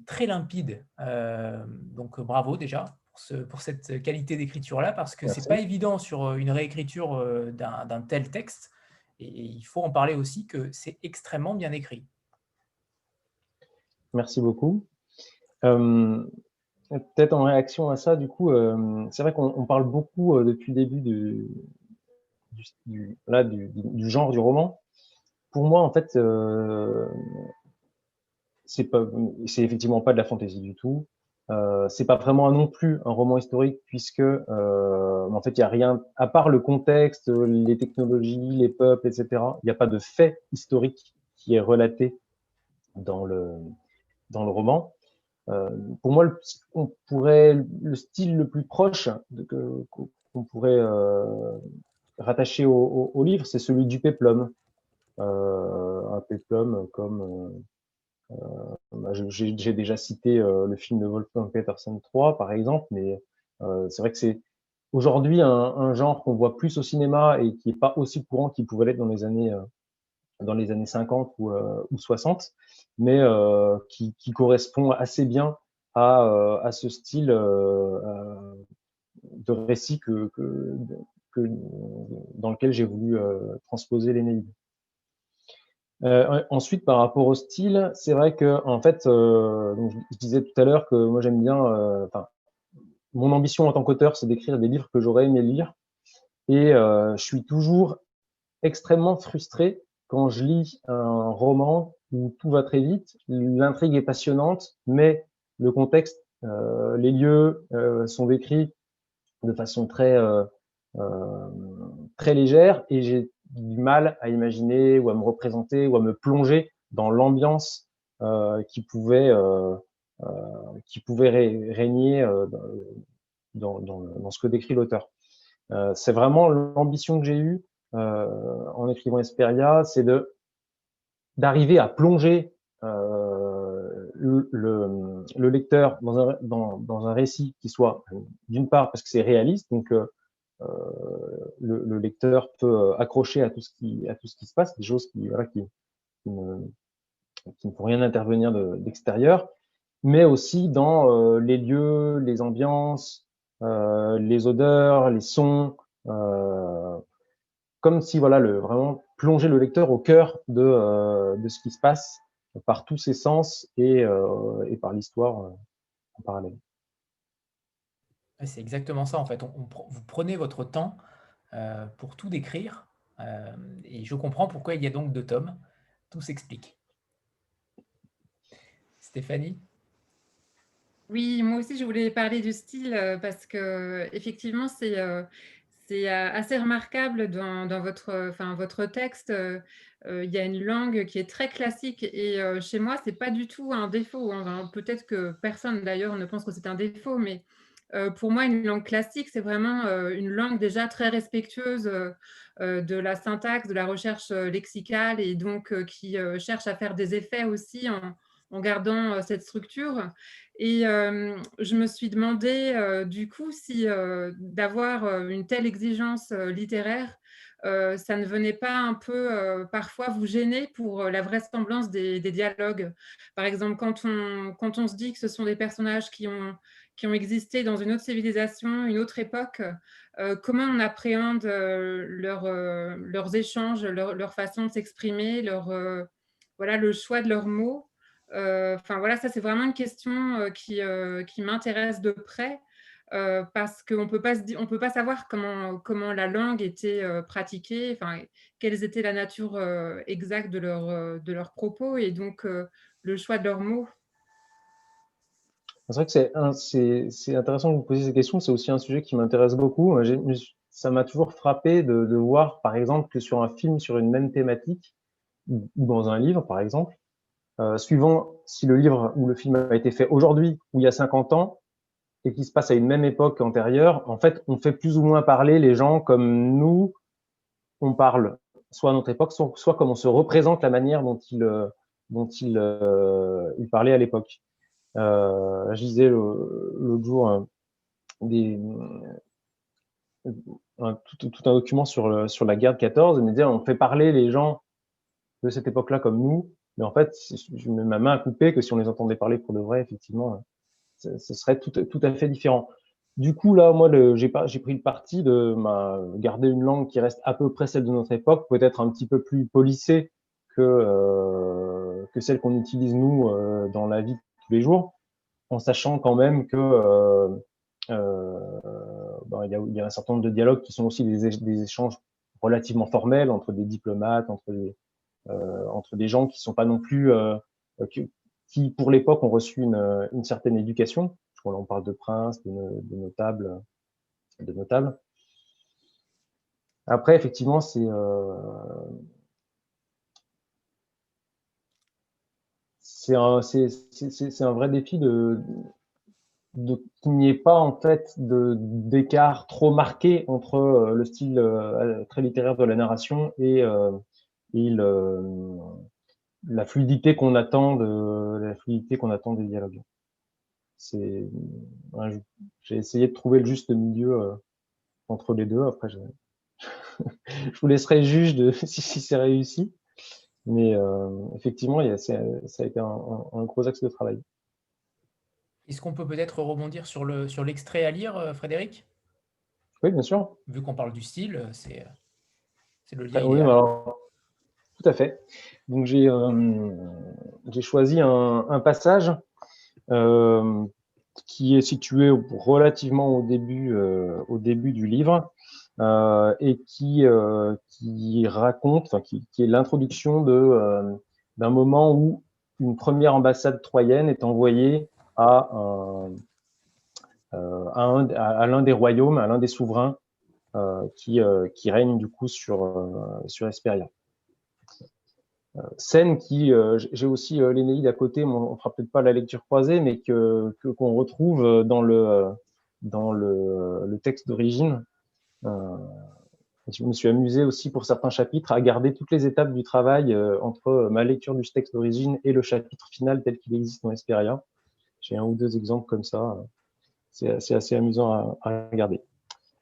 très limpide. Donc, bravo déjà pour cette qualité d'écriture-là, parce que ce n'est Merci. pas évident sur une réécriture d'un tel texte. Et il faut en parler aussi que c'est extrêmement bien écrit. Merci beaucoup. Peut-être en réaction à ça, du coup, c'est vrai qu'on parle beaucoup depuis le début du genre du roman. Pour moi, en fait, c'est effectivement pas de la fantaisie du tout. C'est pas vraiment non plus un roman historique puisque en fait il y a rien à part le contexte, les technologies, les peuples, etc. Il n'y a pas de fait historique qui est relaté dans le roman. Pour moi, le style le plus proche qu'on pourrait rattacher au livre, c'est celui du péplum. Un péplum comme j'ai déjà cité le film de Wolfgang Petersen 3, par exemple, mais c'est vrai que c'est aujourd'hui un genre qu'on voit plus au cinéma et qui n'est pas aussi courant qu'il pouvait l'être dans les années 50 ou 60, mais qui correspond assez bien à ce style de récit dans lequel j'ai voulu transposer l'Énéide. Ensuite, par rapport au style, c'est vrai que en fait, donc je disais tout à l'heure que moi j'aime bien, mon ambition en tant qu'auteur, c'est d'écrire des livres que j'aurais aimé lire, et je suis toujours extrêmement frustré quand je lis un roman où tout va très vite, l'intrigue est passionnante, mais le contexte, les lieux sont décrits de façon très légère, et j'ai du mal à imaginer ou à me représenter ou à me plonger dans l'ambiance qui pouvait régner dans ce que décrit l'auteur. C'est vraiment l'ambition que j'ai eue en écrivant Hesperia, c'est d'arriver à plonger le lecteur dans un récit qui soit, d'une part, parce que c'est réaliste, donc le lecteur peut accrocher à tout ce qui se passe, des choses qui ne font rien intervenir d'extérieur, mais aussi dans les lieux, les ambiances, les odeurs, les sons, comme si vraiment plonger le lecteur au cœur de ce qui se passe par tous ses sens et par l'histoire en parallèle. C'est exactement ça, en fait. Vous prenez votre temps pour tout décrire, et je comprends pourquoi il y a donc 2 tomes. Tout s'explique. Stéphanie? Oui, moi aussi, je voulais parler du style parce que effectivement, c'est assez remarquable dans votre texte. Il y a une langue qui est très classique et chez moi, c'est pas du tout un défaut, hein. Enfin, peut-être que personne d'ailleurs ne pense que c'est un défaut, mais pour moi, une langue classique, c'est vraiment une langue déjà très respectueuse de la syntaxe, de la recherche lexicale et donc qui cherche à faire des effets aussi en gardant cette structure. Et je me suis demandé du coup si d'avoir une telle exigence littéraire, ça ne venait pas un peu parfois vous gêner pour la vraisemblance des dialogues. Par exemple, quand on se dit que ce sont des personnages qui ont existé dans une autre civilisation, une autre époque, comment on appréhende leurs échanges, leur façon de s'exprimer, voilà, le choix de leurs mots. Enfin voilà, ça c'est vraiment une question qui m'intéresse de près parce qu'on on peut pas savoir comment la langue était pratiquée, enfin quelles étaient la nature exacte de leurs propos et donc le choix de leurs mots. C'est vrai que c'est intéressant que vous posiez ces questions. C'est aussi un sujet qui m'intéresse beaucoup. Ça m'a toujours frappé de voir, par exemple, que sur un film sur une même thématique, ou dans un livre, par exemple, suivant si le livre ou le film a été fait aujourd'hui ou il y a 50 ans et qui se passe à une même époque antérieure, en fait, on fait plus ou moins parler les gens comme nous, on parle, soit à notre époque, soit comme on se représente la manière dont ils parlaient à l'époque. Je disais l'autre jour tout un document sur la guerre de 14, et me dire on fait parler les gens de cette époque-là comme nous, mais en fait, je mets ma main à couper que si on les entendait parler pour de vrai, effectivement, ce serait tout à fait différent. Du coup, là, moi, j'ai pris le parti de garder une langue qui reste à peu près celle de notre époque, peut-être un petit peu plus polissée que celle qu'on utilise nous dans la vie de tous les jours, en sachant quand même que il y a un certain nombre de dialogues qui sont aussi des échanges relativement formels entre des diplomates, entre des gens qui sont pas non plus qui pour l'époque ont reçu une certaine éducation. On parle de princes, de notables. Après, effectivement, c'est un vrai défi qu'il n'y ait pas en fait d'écart trop marqué entre le style très littéraire de la narration et la fluidité qu'on attend des dialogues. J'ai essayé de trouver le juste milieu entre les deux. Après, je vous laisserai juge de si c'est réussi. Mais effectivement, ça a été un gros axe de travail. Est-ce qu'on peut peut-être rebondir sur l'extrait à lire, Frédéric? Oui, bien sûr. Vu qu'on parle du style, c'est le lien Oui, idéal. alors, tout à fait. Donc j'ai choisi un passage qui est situé relativement au début du livre et qui raconte, enfin qui est l'introduction d'un moment où une première ambassade troyenne est envoyée à l'un des royaumes, à l'un des souverains qui règne du coup sur Hesperia. Scène qui, j'ai aussi l'Énéide à côté, on fera peut-être pas la lecture croisée, mais qu'on retrouve dans le texte d'origine. Je me suis amusé aussi pour certains chapitres à garder toutes les étapes du travail entre ma lecture du texte d'origine et le chapitre final tel qu'il existe dans Hesperia. J'ai un ou deux exemples comme ça. C'est assez amusant à regarder.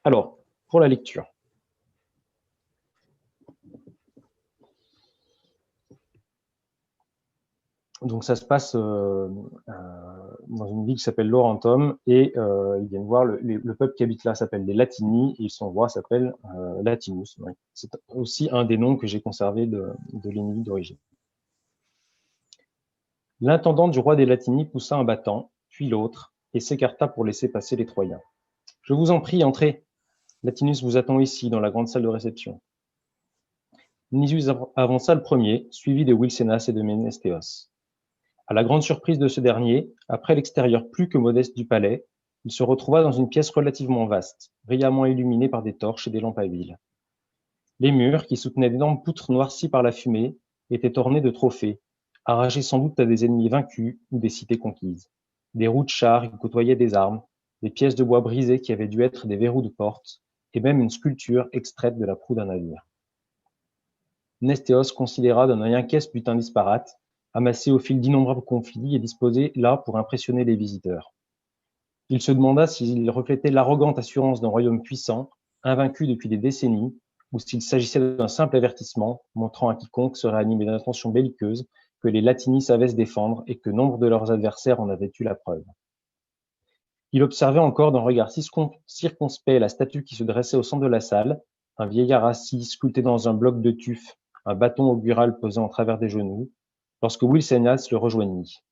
Alors, pour la lecture. Donc ça se passe dans une ville qui s'appelle Laurentum et ils viennent voir le peuple qui habite là s'appelle les Latini et son roi s'appelle Latinus. Ouais. C'est aussi un des noms que j'ai conservé de l'Énéide d'origine. L'intendant du roi des Latini poussa un battant, puis l'autre, et s'écarta pour laisser passer les Troyens. « Je vous en prie, entrez. Latinus vous attend ici, dans la grande salle de réception. » Nicias avança le premier, suivi de Wilsénas et de Ménestéos. À la grande surprise de ce dernier, après l'extérieur plus que modeste du palais, il se retrouva dans une pièce relativement vaste, brillamment illuminée par des torches et des lampes à huile. Les murs, qui soutenaient d'énormes poutres noircies par la fumée, étaient ornés de trophées, arrachés sans doute à des ennemis vaincus ou des cités conquises. Des roues de chars qui côtoyaient des armes, des pièces de bois brisées qui avaient dû être des verrous de porte, et même une sculpture extraite de la proue d'un navire. Nestéos considéra d'un œil inquiet ce butin disparate, amassé au fil d'innombrables conflits et disposé là pour impressionner les visiteurs. Il se demanda s'il reflétait l'arrogante assurance d'un royaume puissant, invaincu depuis des décennies, ou s'il s'agissait d'un simple avertissement montrant à quiconque serait animé d'intentions belliqueuses que les Latini savaient se défendre et que nombre de leurs adversaires en avaient eu la preuve. Il observait encore d'un regard circonspect la statue qui se dressait au centre de la salle, un vieillard assis sculpté dans un bloc de tuf, un bâton augural posé en travers des genoux, lorsque Wilsénas le rejoignit.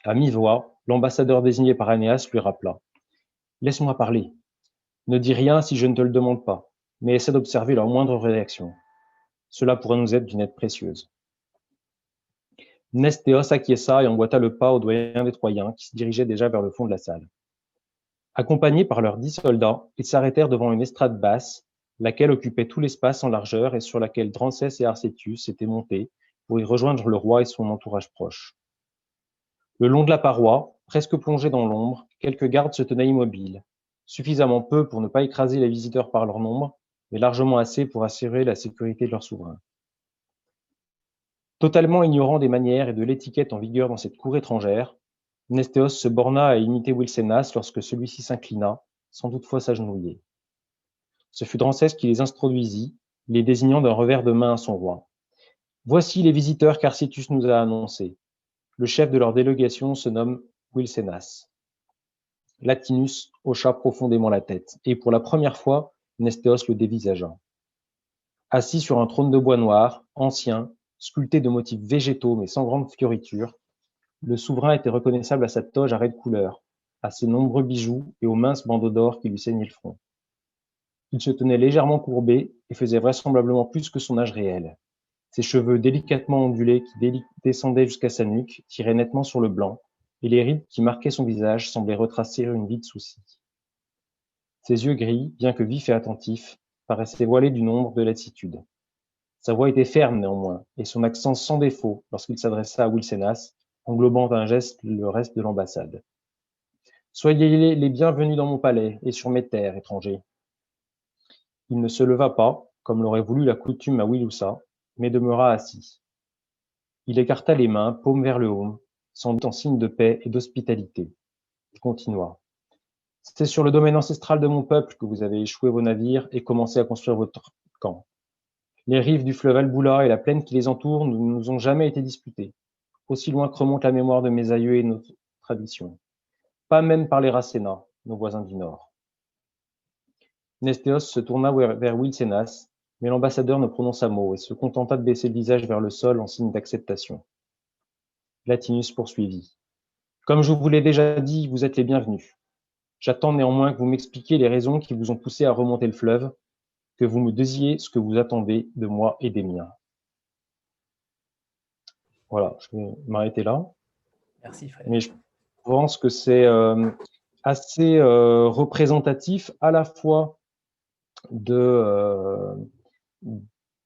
À mi-voix, l'ambassadeur désigné par Aenéas lui rappela. « Laisse-moi parler. Ne dis rien si je ne te le demande pas, mais essaie d'observer leur moindre réaction. Cela pourrait nous être d'une aide précieuse. » Nestéos acquiesça et emboîta le pas au doyen des Troyens qui se dirigeait déjà vers le fond de la salle. Accompagnés par leurs 10 soldats, ils s'arrêtèrent devant une estrade basse, laquelle occupait tout l'espace en largeur et sur laquelle Drances et Arcétius étaient montés pour y rejoindre le roi et son entourage proche. Le long de la paroi, presque plongés dans l'ombre, quelques gardes se tenaient immobiles, suffisamment peu pour ne pas écraser les visiteurs par leur nombre, mais largement assez pour assurer la sécurité de leur souverain. Totalement ignorant des manières et de l'étiquette en vigueur dans cette cour étrangère, Nestéos se borna à imiter Wilsénas lorsque celui-ci s'inclina, sans toutefois s'agenouiller. Ce fut Drances qui les introduisit, les désignant d'un revers de main à son roi. « Voici les visiteurs qu'Arcétius nous a annoncés. Le chef de leur délégation se nomme Wilsénas. » Latinus hocha profondément la tête, et pour la première fois, Nestéos le dévisagea. Assis sur un trône de bois noir, ancien, sculpté de motifs végétaux mais sans grande fioriture, le souverain était reconnaissable à sa toge à raies de couleur, à ses nombreux bijoux et aux minces bandeaux d'or qui lui ceignaient le front. Il se tenait légèrement courbé et faisait vraisemblablement plus que son âge réel. Ses cheveux délicatement ondulés qui descendaient jusqu'à sa nuque tiraient nettement sur le blanc, et les rides qui marquaient son visage semblaient retracer une vie de soucis. Ses yeux gris, bien que vifs et attentifs, paraissaient voilés d'une ombre de lassitude. Sa voix était ferme néanmoins, et son accent sans défaut lorsqu'il s'adressa à Wilsénas, englobant d'un geste le reste de l'ambassade. « Soyez les bienvenus dans mon palais et sur mes terres, étrangers. » Il ne se leva pas, comme l'aurait voulu la coutume à Wilusa, mais demeura assis. Il écarta les mains, paume vers le haut, sans doute en signe de paix et d'hospitalité. Il continua. « C'est sur le domaine ancestral de mon peuple que vous avez échoué vos navires et commencé à construire votre camp. Les rives du fleuve Albula et la plaine qui les entoure ne nous ont jamais été disputées, aussi loin que remonte la mémoire de mes aïeux et nos traditions. Pas même par les Racénas, nos voisins du nord. » Nestéos se tourna vers Wilsénas, mais l'ambassadeur ne prononça mot et se contenta de baisser le visage vers le sol en signe d'acceptation. Latinus poursuivit. « Comme je vous l'ai déjà dit, vous êtes les bienvenus. J'attends néanmoins que vous m'expliquiez les raisons qui vous ont poussé à remonter le fleuve, que vous me disiez ce que vous attendez de moi et des miens. » Voilà, je vais m'arrêter là. Merci Frédéric. Mais je pense que c'est assez représentatif à la fois de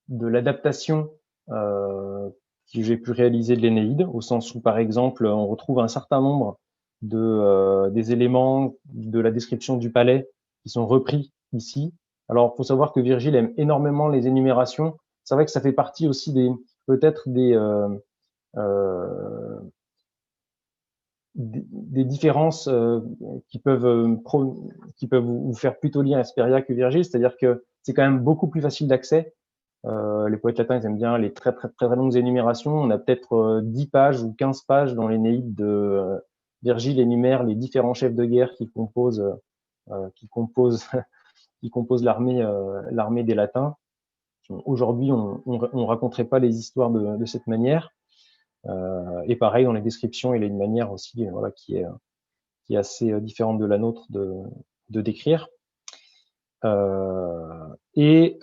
l'adaptation que j'ai pu réaliser de l'Énéide, au sens où, par exemple, on retrouve un certain nombre des éléments de la description du palais qui sont repris ici. Alors, il faut savoir que Virgile aime énormément les énumérations. C'est vrai que ça fait partie aussi peut-être des différences qui peuvent vous faire plutôt lire Hesperia que Virgile, c'est-à-dire que c'est quand même beaucoup plus facile d'accès. Les poètes latins, ils aiment bien les très longues énumérations. On a peut-être 10 pages ou 15 pages dans l'Énéide de Virgile énumère les différents chefs de guerre qui composent l'armée des Latins. Aujourd'hui, on raconterait pas les histoires de cette manière. Et pareil, dans les descriptions, il a une manière aussi voilà, qui est assez différente de la nôtre de décrire. Et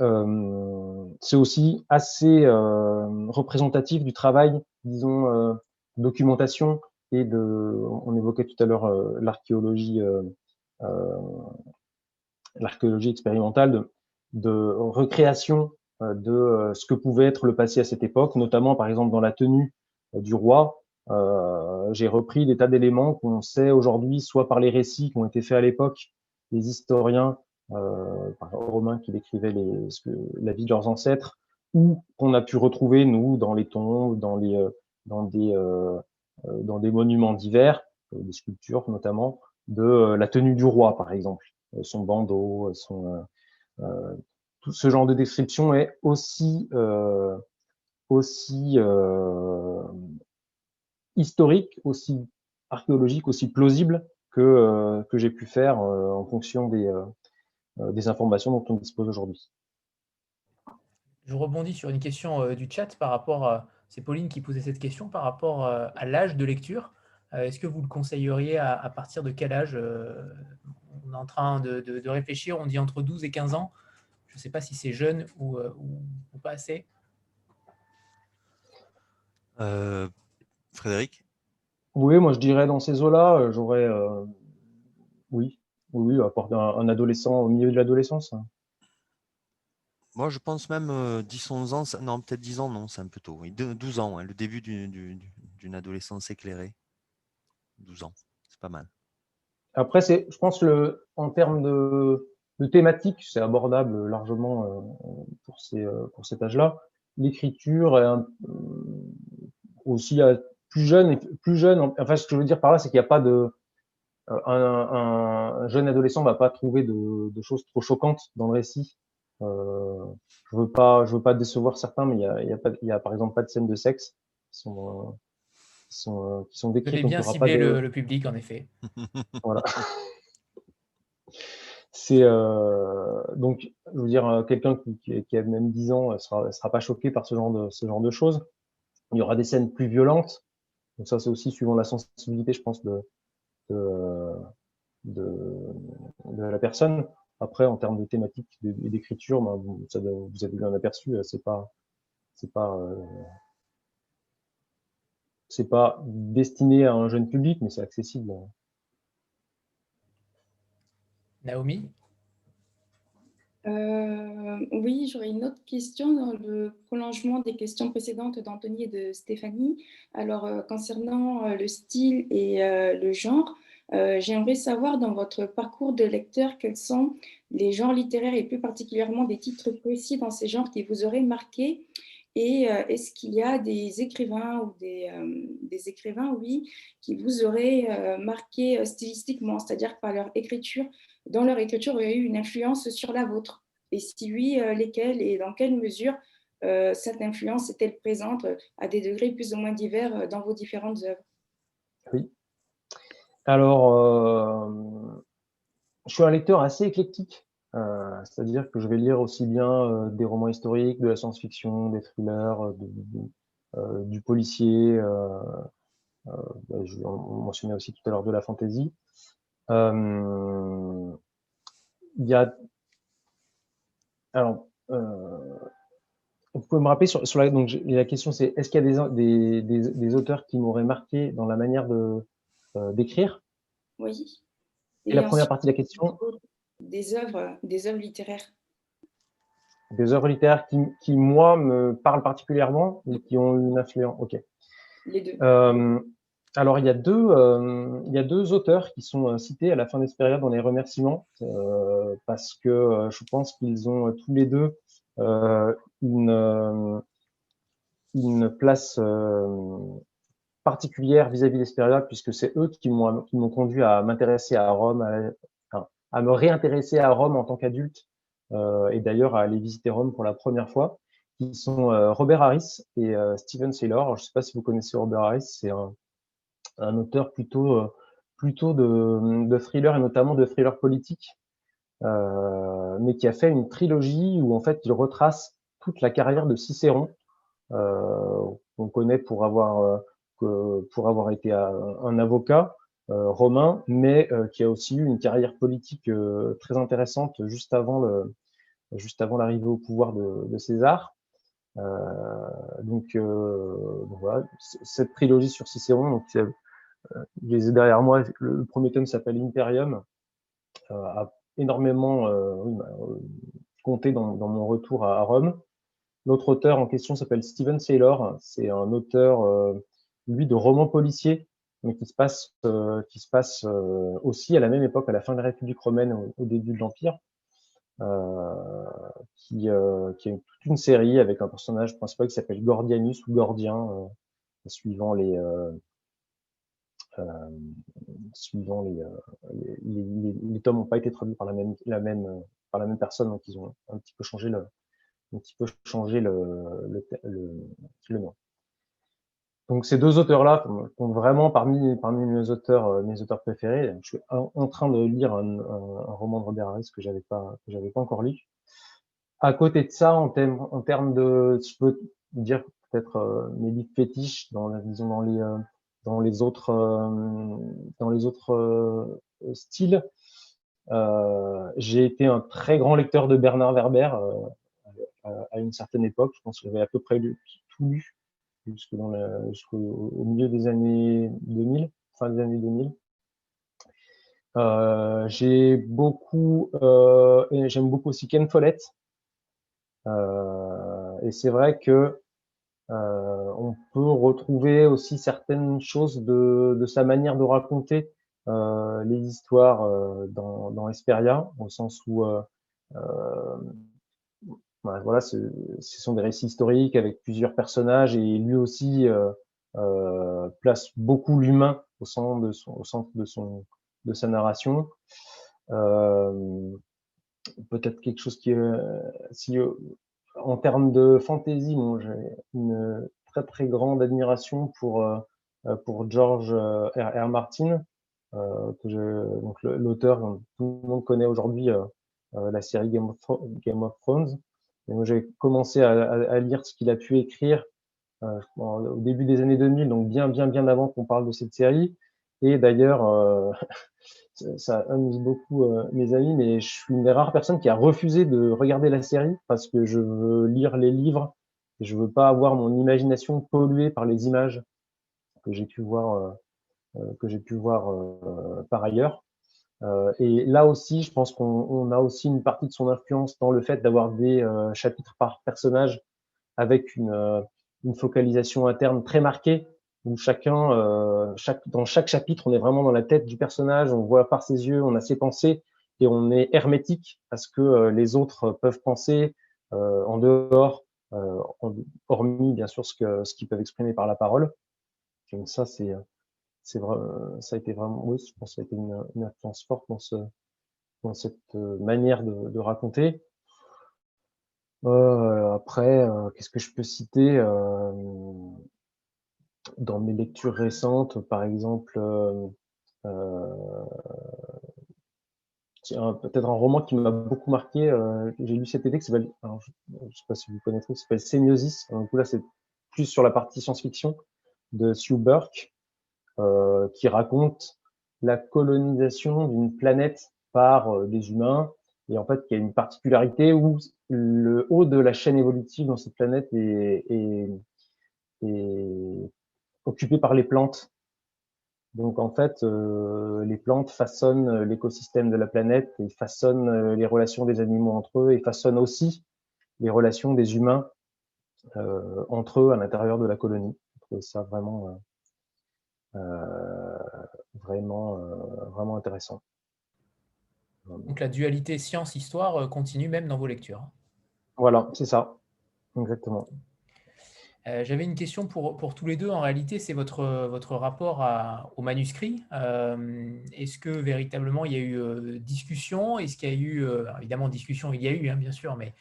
c'est aussi assez représentatif du travail, disons, documentation et on évoquait tout à l'heure l'archéologie expérimentale, de recréation de ce que pouvait être le passé à cette époque, notamment par exemple dans la tenue du roi. J'ai repris des tas d'éléments qu'on sait aujourd'hui, soit par les récits qui ont été faits à l'époque, les historiens romains qui décrivaient la vie de leurs ancêtres, ou qu'on a pu retrouver, nous, dans les tombes, dans des monuments divers, des sculptures notamment, de la tenue du roi, par exemple, son bandeau, tout ce genre de description est aussi historique, aussi archéologique, aussi plausible que j'ai pu faire en fonction des informations dont on dispose aujourd'hui. Je rebondis sur une question du chat par rapport, c'est Pauline qui posait cette question par rapport à l'âge de lecture. Est-ce que vous le conseilleriez à partir de quel âge? On est en train de réfléchir, on dit entre 12 et 15 ans. Je ne sais pas si c'est jeune ou pas assez. Frédéric? Oui, moi je dirais dans ces eaux-là, j'aurais oui, un adolescent au milieu de l'adolescence. Moi, je pense même 10-11 ans, non, peut-être 10 ans, non, c'est un peu tôt. Oui. 12 ans, hein, le début d'une adolescence éclairée. 12 ans, c'est pas mal. Après, je pense en termes de thématique, c'est abordable largement pour cet âge-là. L'écriture est aussi plus jeune. Enfin, ce que je veux dire par là, c'est qu'il n'y a pas un jeune adolescent va pas trouver de choses trop choquantes dans le récit. Je veux pas décevoir certains, mais il y a par exemple pas de scènes de sexe qui sont Vous décrites, avez donc il bien y aura pas ciblé de le public, en effet. voilà. C'est donc, je veux dire, quelqu'un qui a même 10 ans sera pas choqué par ce genre de choses. Il y aura des scènes plus violentes. Donc ça, c'est aussi suivant la sensibilité, je pense, de, de la personne. Après, en termes de thématique et d'écriture, ben, vous avez bien aperçu, c'est pas destiné à un jeune public, mais c'est accessible. Naomi? Oui, j'aurais une autre question dans le prolongement des questions précédentes d'Anthony et de Stéphanie. Alors, concernant le style et le genre, j'aimerais savoir dans votre parcours de lecteur quels sont les genres littéraires et plus particulièrement des titres précis dans ces genres qui vous auraient marqué. Et est-ce qu'il y a des écrivains ou des écrivains, oui, qui vous auraient marqué stylistiquement, c'est-à-dire par leur écriture, dans leur écriture, il y a eu une influence sur la vôtre? Et si oui, lesquels et dans quelle mesure cette influence est-elle présente à des degrés plus ou moins divers dans vos différentes œuvres? Oui. Alors, je suis un lecteur assez éclectique, c'est-à-dire que je vais lire aussi bien des romans historiques, de la science-fiction, des thrillers, du policier. On mentionnait aussi tout à l'heure de la fantasy. Il y a alors vous pouvez me rappeler donc la question c'est est-ce qu'il y a des auteurs qui m'auraient marqué dans la manière d'écrire? Oui. Et la Et première ensuite, partie de la question? des œuvres littéraires. Des œuvres littéraires qui moi me parlent particulièrement ou qui ont une influence. Ok. Les deux. Alors il y a deux auteurs qui sont cités à la fin de cette période dans les remerciements parce que je pense qu'ils ont tous les deux une place particulière vis-à-vis des périodes puisque c'est eux qui m'ont conduit à m'intéresser à Rome, à me réintéresser à Rome en tant qu'adulte et d'ailleurs à aller visiter Rome pour la première fois, qui sont Robert Harris et Steven Saylor. Alors, je ne sais pas si vous connaissez Robert Harris, c'est un auteur plutôt de thriller et notamment de thriller politique, mais qui a fait une trilogie où en fait il retrace toute la carrière de Cicéron, qu'on connaît pour avoir pour avoir été un avocat romain, mais qui a aussi eu une carrière politique très intéressante juste avant l'arrivée au pouvoir de César. Donc voilà, cette trilogie sur Cicéron, donc je les ai derrière moi. Le premier tome s'appelle Imperium, a énormément compté dans mon retour à Rome. L'autre auteur en question s'appelle Steven Saylor. C'est un auteur, lui, de romans policiers, mais qui se passe aussi à la même époque, à la fin de la République romaine, au début de l'Empire, qui a toute une série avec un personnage principal qui s'appelle Gordianus ou Gordien, suivant les tomes n'ont pas été traduits par la même personne, donc ils ont un petit peu changé le nom. Donc ces deux auteurs-là sont vraiment parmi mes auteurs préférés. Je suis en train de lire un roman de Robert Harris que j'avais pas encore lu. À côté de ça, en termes de, je peux dire peut-être mes livres fétiches dans les autres styles. J'ai été un très grand lecteur de Bernard Werber à une certaine époque. Je pense que j'avais à peu près tout lu jusqu'au milieu des années 2000, fin des années 2000. J'aime beaucoup aussi Ken Follett. Et c'est vrai que on peut retrouver aussi certaines choses de sa manière de raconter les histoires dans Hesperia, au sens où voilà, ce sont des récits historiques avec plusieurs personnages, et lui aussi place beaucoup l'humain au centre de sa narration. Peut-être quelque chose qui en termes de fantasy, bon, j'ai une très très grande admiration pour George R.R. Martin, donc l'auteur dont tout le monde connaît aujourd'hui la série Game of Thrones. Et moi, j'ai commencé à lire ce qu'il a pu écrire au début des années 2000, donc bien avant qu'on parle de cette série. Et d'ailleurs, ça amuse beaucoup mes amis, mais je suis une des rares personnes qui a refusé de regarder la série parce que je veux lire les livres et je veux pas avoir mon imagination polluée par les images que j'ai pu voir par ailleurs. Et là aussi, je pense qu'on a aussi une partie de son influence dans le fait d'avoir des chapitres par personnage avec une focalisation interne très marquée, où dans chaque chapitre, on est vraiment dans la tête du personnage, on voit par ses yeux, on a ses pensées, et on est hermétique à ce que les autres peuvent penser en dehors, hormis bien sûr ce qu'ils peuvent exprimer par la parole. Donc ça, ça a été vraiment, oui, je pense que ça a été une influence forte dans cette manière de raconter. Après, qu'est-ce que je peux citer dans mes lectures récentes, par exemple, peut-être un roman qui m'a beaucoup marqué, que j'ai lu cet été, qui s'appelle, alors, je sais pas si vous connaissez, qui s'appelle Sémiosis. Du coup, là, c'est plus sur la partie science-fiction de Sue Burke, qui raconte la colonisation d'une planète par des humains, et en fait, il y a une particularité où le haut de la chaîne évolutive dans cette planète est occupé par les plantes. Donc en fait, les plantes façonnent l'écosystème de la planète et façonnent les relations des animaux entre eux, et façonnent aussi les relations des humains entre eux à l'intérieur de la colonie. Je trouve ça vraiment intéressant. Donc la dualité science-histoire continue même dans vos lectures. Voilà, c'est ça, exactement. J'avais une question pour tous les deux. En réalité, c'est votre rapport au manuscrit. Est-ce que véritablement il y a eu discussion? Est-ce qu'il y a eu, évidemment, discussion, il y a eu, hein, bien sûr, mais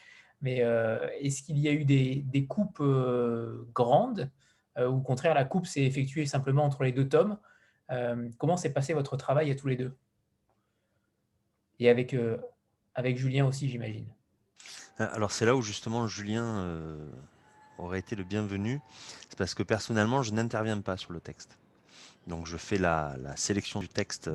est-ce qu'il y a eu des coupes grandes, ou au contraire, la coupe s'est effectuée simplement entre les deux tomes? Comment s'est passé votre travail à tous les deux? Et avec Julien aussi, j'imagine. Alors c'est là où justement Julien aurait été le bienvenu. C'est parce que personnellement, je n'interviens pas sur le texte. Donc, je fais la sélection du texte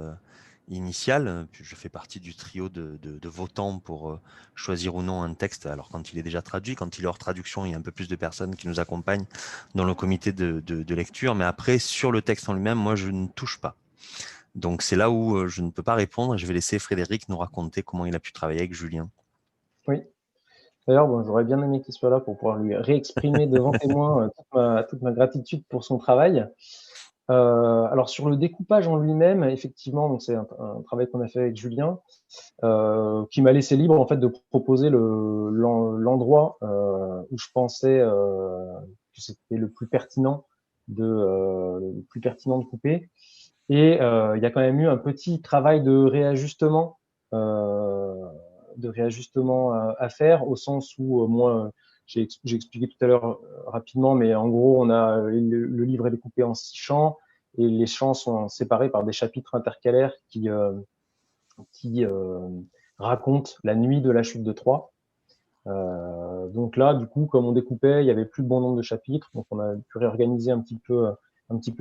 initial, puis je fais partie du trio de votants pour choisir ou non un texte. Alors, quand il est déjà traduit, quand il est hors traduction, il y a un peu plus de personnes qui nous accompagnent dans le comité de lecture. Mais après, sur le texte en lui-même, moi, je ne touche pas. Donc, c'est là où je ne peux pas répondre. Je vais laisser Frédéric nous raconter comment il a pu travailler avec Julien. Oui. D'ailleurs, bon, j'aurais bien aimé qu'il soit là pour pouvoir lui réexprimer devant témoin toute ma gratitude pour son travail. Alors sur le découpage en lui-même, effectivement, donc c'est un travail qu'on a fait avec Julien, qui m'a laissé libre en fait de proposer l'endroit où je pensais que c'était le plus pertinent de couper. Et il y a quand même eu un petit travail de réajustement à faire, au sens où moi j'ai expliqué tout à l'heure rapidement, mais en gros on a le livre est découpé en 6 champs et les champs sont séparés par des chapitres intercalaires qui racontent la nuit de la chute de Troie. Donc là, du coup, comme on découpait, il y avait plus le bon nombre de chapitres, donc on a pu réorganiser un petit peu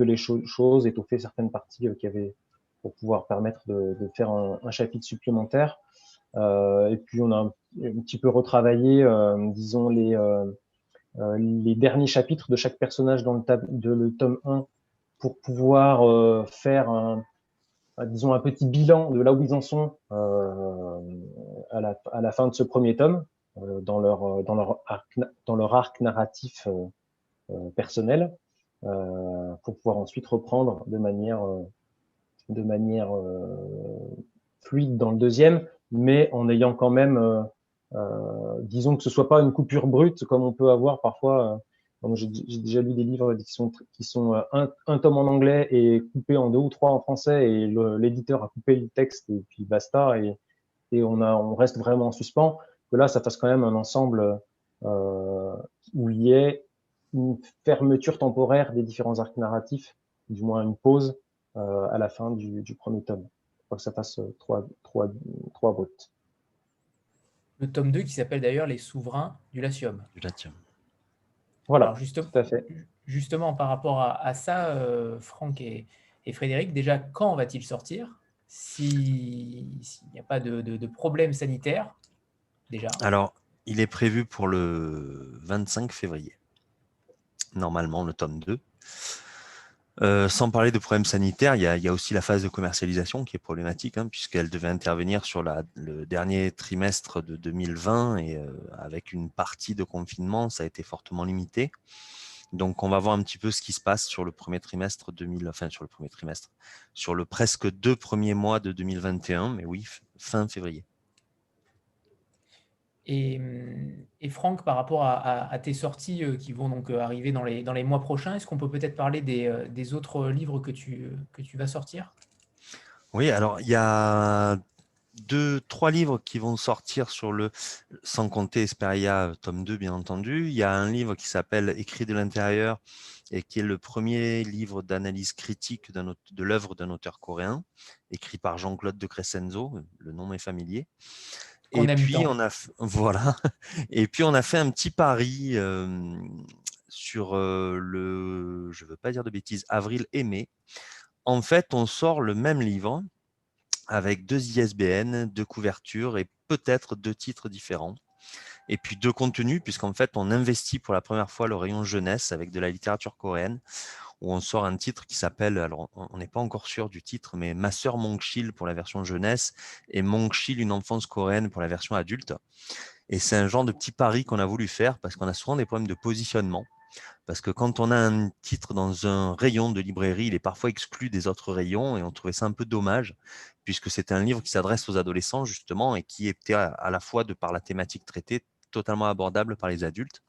les choses, étoffer certaines parties qu'il y avait pour pouvoir permettre de faire un chapitre supplémentaire. Et puis on a un petit peu retravaillé, disons les derniers chapitres de chaque personnage dans le tome 1 pour pouvoir faire disons un petit bilan de là où ils en sont à la fin de ce premier tome dans leur arc narratif personnel pour pouvoir ensuite reprendre de manière fluide dans le deuxième, mais en ayant quand même disons que ce soit pas une coupure brute comme on peut avoir parfois. J'ai déjà lu des livres qui sont un tome en anglais et coupé en 2 ou 3 en français, et l'éditeur a coupé le texte et puis basta, et on reste vraiment en suspens. Que là, ça fasse quand même un ensemble où il y ait une fermeture temporaire des différents arcs narratifs, du moins une pause à la fin du premier tome. Pour que ça fasse trois brutes. Le tome 2 qui s'appelle d'ailleurs Les Souverains du Latium. Voilà, alors tout à fait. Justement, par rapport à ça, Franck et Frédéric, déjà, quand va-t-il sortir s'il n'y a pas de problème sanitaire déjà? Alors, il est prévu pour le 25 février, normalement, le tome 2. Sans parler de problèmes sanitaires, il y a aussi la phase de commercialisation qui est problématique, puisqu'elle devait intervenir sur le dernier trimestre de 2020, et avec une partie de confinement, ça a été fortement limité. Donc, on va voir un petit peu ce qui se passe sur le premier trimestre sur le presque 2 premiers mois de 2021, mais oui, fin février. Et Franck, par rapport à tes sorties qui vont donc arriver dans les mois prochains, est-ce qu'on peut peut-être parler des autres livres que tu vas sortir? Oui, alors il y a 2-3 livres qui vont sortir sans compter Esperia tome 2 bien entendu. Il y a un livre qui s'appelle Écrit de l'intérieur et qui est le premier livre d'analyse critique de l'œuvre d'un auteur coréen, écrit par Jean-Claude de Crescenzo, le nom est familier. Et puis on a fait un petit pari sur je veux pas dire de bêtises, avril et mai. En fait, on sort le même livre avec 2 ISBN, 2 couvertures et peut-être 2 titres différents. Et puis 2 contenus, puisqu'en fait, on investit pour la première fois le rayon jeunesse avec de la littérature coréenne, où on sort un titre qui s'appelle, alors on n'est pas encore sûr du titre, mais Ma sœur Mongchil pour la version jeunesse et Mongchil, une enfance coréenne pour la version adulte. Et c'est un genre de petit pari qu'on a voulu faire parce qu'on a souvent des problèmes de positionnement. Parce que quand on a un titre dans un rayon de librairie, il est parfois exclu des autres rayons, et on trouvait ça un peu dommage, puisque c'était un livre qui s'adresse aux adolescents justement et qui était à la fois, de par la thématique traitée, totalement abordable par les adultes.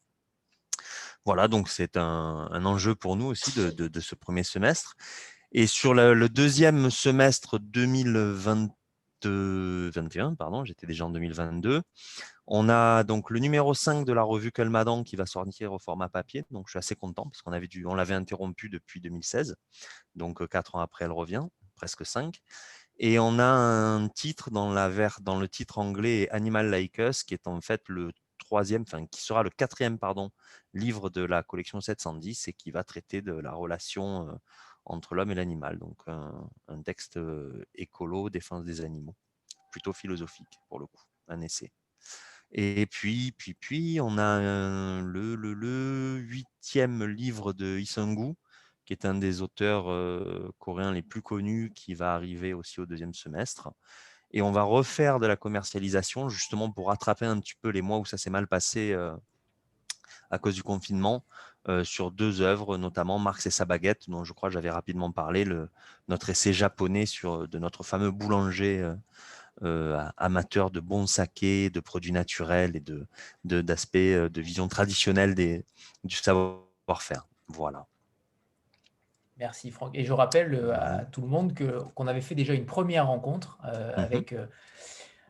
Voilà, donc c'est un enjeu pour nous aussi de ce premier semestre. Et sur le deuxième semestre 2021, pardon, j'étais déjà en 2022, on a donc le numéro 5 de la revue Kelmadan qui va sortir au format papier. Donc, je suis assez content parce qu'on l'avait interrompu depuis 2016. Donc, 4 ans après, elle revient, presque 5. Et on a un titre dans le titre anglais Animal Like Us, qui est en fait le qui sera le 4e livre de la collection 710 et qui va traiter de la relation entre l'homme et l'animal. Donc un texte écolo, défense des animaux, plutôt philosophique pour le coup, un essai. Et puis on a le 8e livre de Lee Sung-gu, qui est un des auteurs coréens les plus connus, qui va arriver aussi au 2e semestre. Et on va refaire de la commercialisation, justement pour rattraper un petit peu les mois où ça s'est mal passé à cause du confinement, sur 2 œuvres, notamment Marx et sa baguette, dont je crois que j'avais rapidement parlé, notre essai japonais de notre fameux boulanger amateur de bon saké, de produits naturels et d'aspects de vision traditionnelle du savoir-faire. Voilà. Merci Franck. Et je rappelle à tout le monde qu'on avait fait déjà une première rencontre avec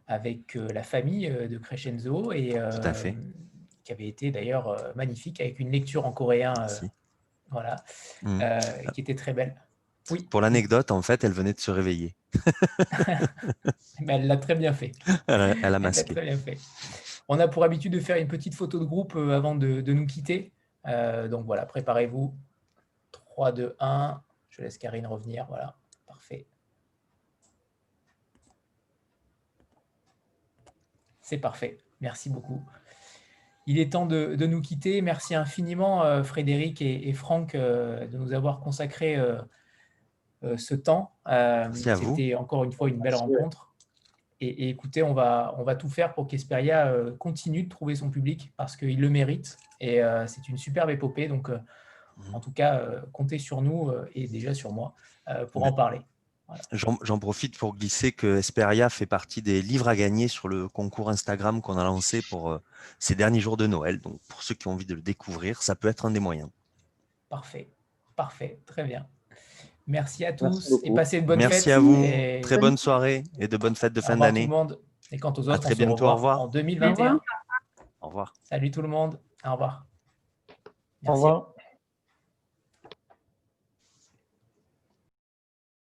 la famille de Crescenzo, et Tout à fait. qui avait été d'ailleurs magnifique, avec une lecture en coréen voilà, qui était très belle. Oui. Pour l'anecdote, en fait, elle venait de se réveiller. Mais elle l'a très bien fait. Elle a masqué. Très bien fait. On a pour habitude de faire une petite photo de groupe avant de nous quitter. Donc voilà, préparez-vous. 3, 2, 1. Je laisse Karine revenir. Voilà, parfait. C'est parfait. Merci beaucoup. Il est temps de nous quitter. Merci infiniment, Frédéric et Franck, de nous avoir consacré ce temps. C'était encore une fois une belle rencontre. Et écoutez, on va tout faire pour qu'Hesperia continue de trouver son public, parce qu'il le mérite. Et c'est une superbe épopée. Donc, en tout cas, comptez sur nous et déjà sur moi pour en parler. Voilà. J'en profite pour glisser que Hesperia fait partie des livres à gagner sur le concours Instagram qu'on a lancé pour ces derniers jours de Noël. Donc, pour ceux qui ont envie de le découvrir, ça peut être un des moyens. Parfait. Parfait. Très bien. Merci à tous et passez de bonnes fêtes. Merci à vous. Très bonne soirée et de bonnes fêtes de fin d'année. Au revoir tout le monde. Et quant aux autres, à très bientôt. Au revoir. En 2021. Au revoir. Salut tout le monde. Au revoir. Merci. Au revoir.